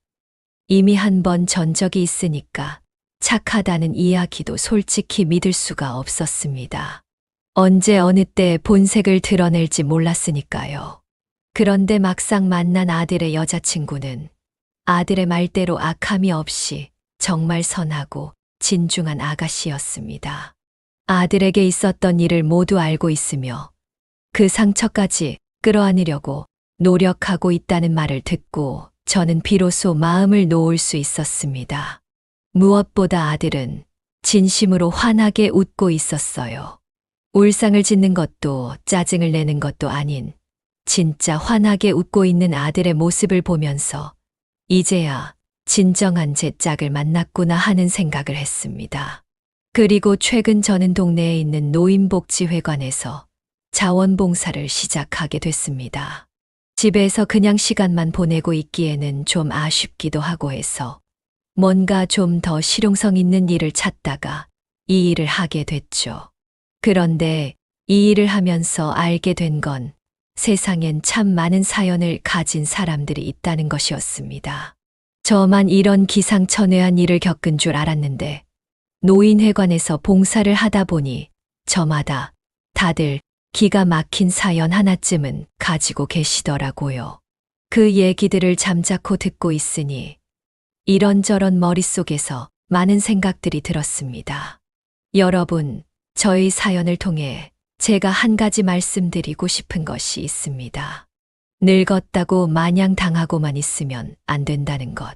[SPEAKER 2] 이미 한 번 전적이 있으니까 착하다는 이야기도 솔직히 믿을 수가 없었습니다. 언제 어느 때 본색을 드러낼지 몰랐으니까요. 그런데 막상 만난 아들의 여자친구는 아들의 말대로 악함이 없이 정말 선하고 진중한 아가씨였습니다. 아들에게 있었던 일을 모두 알고 있으며 그 상처까지 끌어안으려고 노력하고 있다는 말을 듣고 저는 비로소 마음을 놓을 수 있었습니다. 무엇보다 아들은 진심으로 환하게 웃고 있었어요. 울상을 짓는 것도 짜증을 내는 것도 아닌 진짜 환하게 웃고 있는 아들의 모습을 보면서 이제야 진정한 제 짝을 만났구나 하는 생각을 했습니다. 그리고 최근 저는 동네에 있는 노인복지회관에서 자원봉사를 시작하게 됐습니다. 집에서 그냥 시간만 보내고 있기에는 좀 아쉽기도 하고 해서 뭔가 좀 더 실용성 있는 일을 찾다가 이 일을 하게 됐죠. 그런데 이 일을 하면서 알게 된 건 세상엔 참 많은 사연을 가진 사람들이 있다는 것이었습니다. 저만 이런 기상천외한 일을 겪은 줄 알았는데 노인회관에서 봉사를 하다 보니 저마다 다들 기가 막힌 사연 하나쯤은 가지고 계시더라고요. 그 얘기들을 잠자코 듣고 있으니 이런저런 머릿속에서 많은 생각들이 들었습니다. 여러분, 저의 사연을 통해 제가 한 가지 말씀드리고 싶은 것이 있습니다. 늙었다고 마냥 당하고만 있으면 안 된다는 것.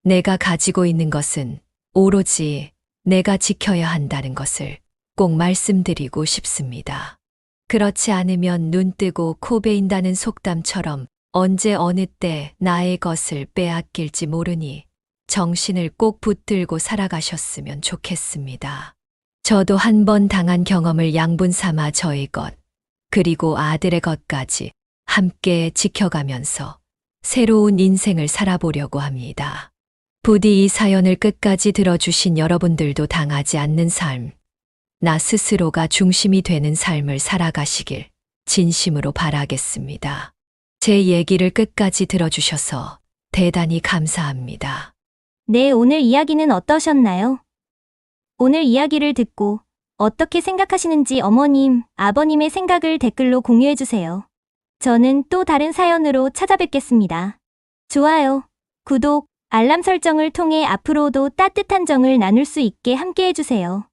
[SPEAKER 2] 내가 가지고 있는 것은 오로지 내가 지켜야 한다는 것을 꼭 말씀드리고 싶습니다. 그렇지 않으면 눈 뜨고 코 베인다는 속담처럼 언제 어느 때 나의 것을 빼앗길지 모르니 정신을 꼭 붙들고 살아가셨으면 좋겠습니다. 저도 한 번 당한 경험을 양분 삼아 저의 것, 그리고 아들의 것까지 함께 지켜가면서 새로운 인생을 살아보려고 합니다. 부디 이 사연을 끝까지 들어주신 여러분들도 당하지 않는 삶, 나 스스로가 중심이 되는 삶을 살아가시길 진심으로 바라겠습니다. 제 얘기를 끝까지 들어주셔서 대단히 감사합니다.
[SPEAKER 3] 네, 오늘 이야기는 어떠셨나요? 오늘 이야기를 듣고 어떻게 생각하시는지 어머님, 아버님의 생각을 댓글로 공유해주세요. 저는 또 다른 사연으로 찾아뵙겠습니다. 좋아요, 구독, 알람 설정을 통해 앞으로도 따뜻한 정을 나눌 수 있게 함께 해주세요.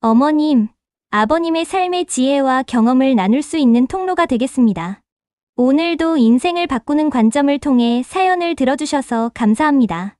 [SPEAKER 3] 어머님, 아버님의 삶의 지혜와 경험을 나눌 수 있는 통로가 되겠습니다. 오늘도 인생을 바꾸는 관점을 통해 사연을 들어주셔서 감사합니다.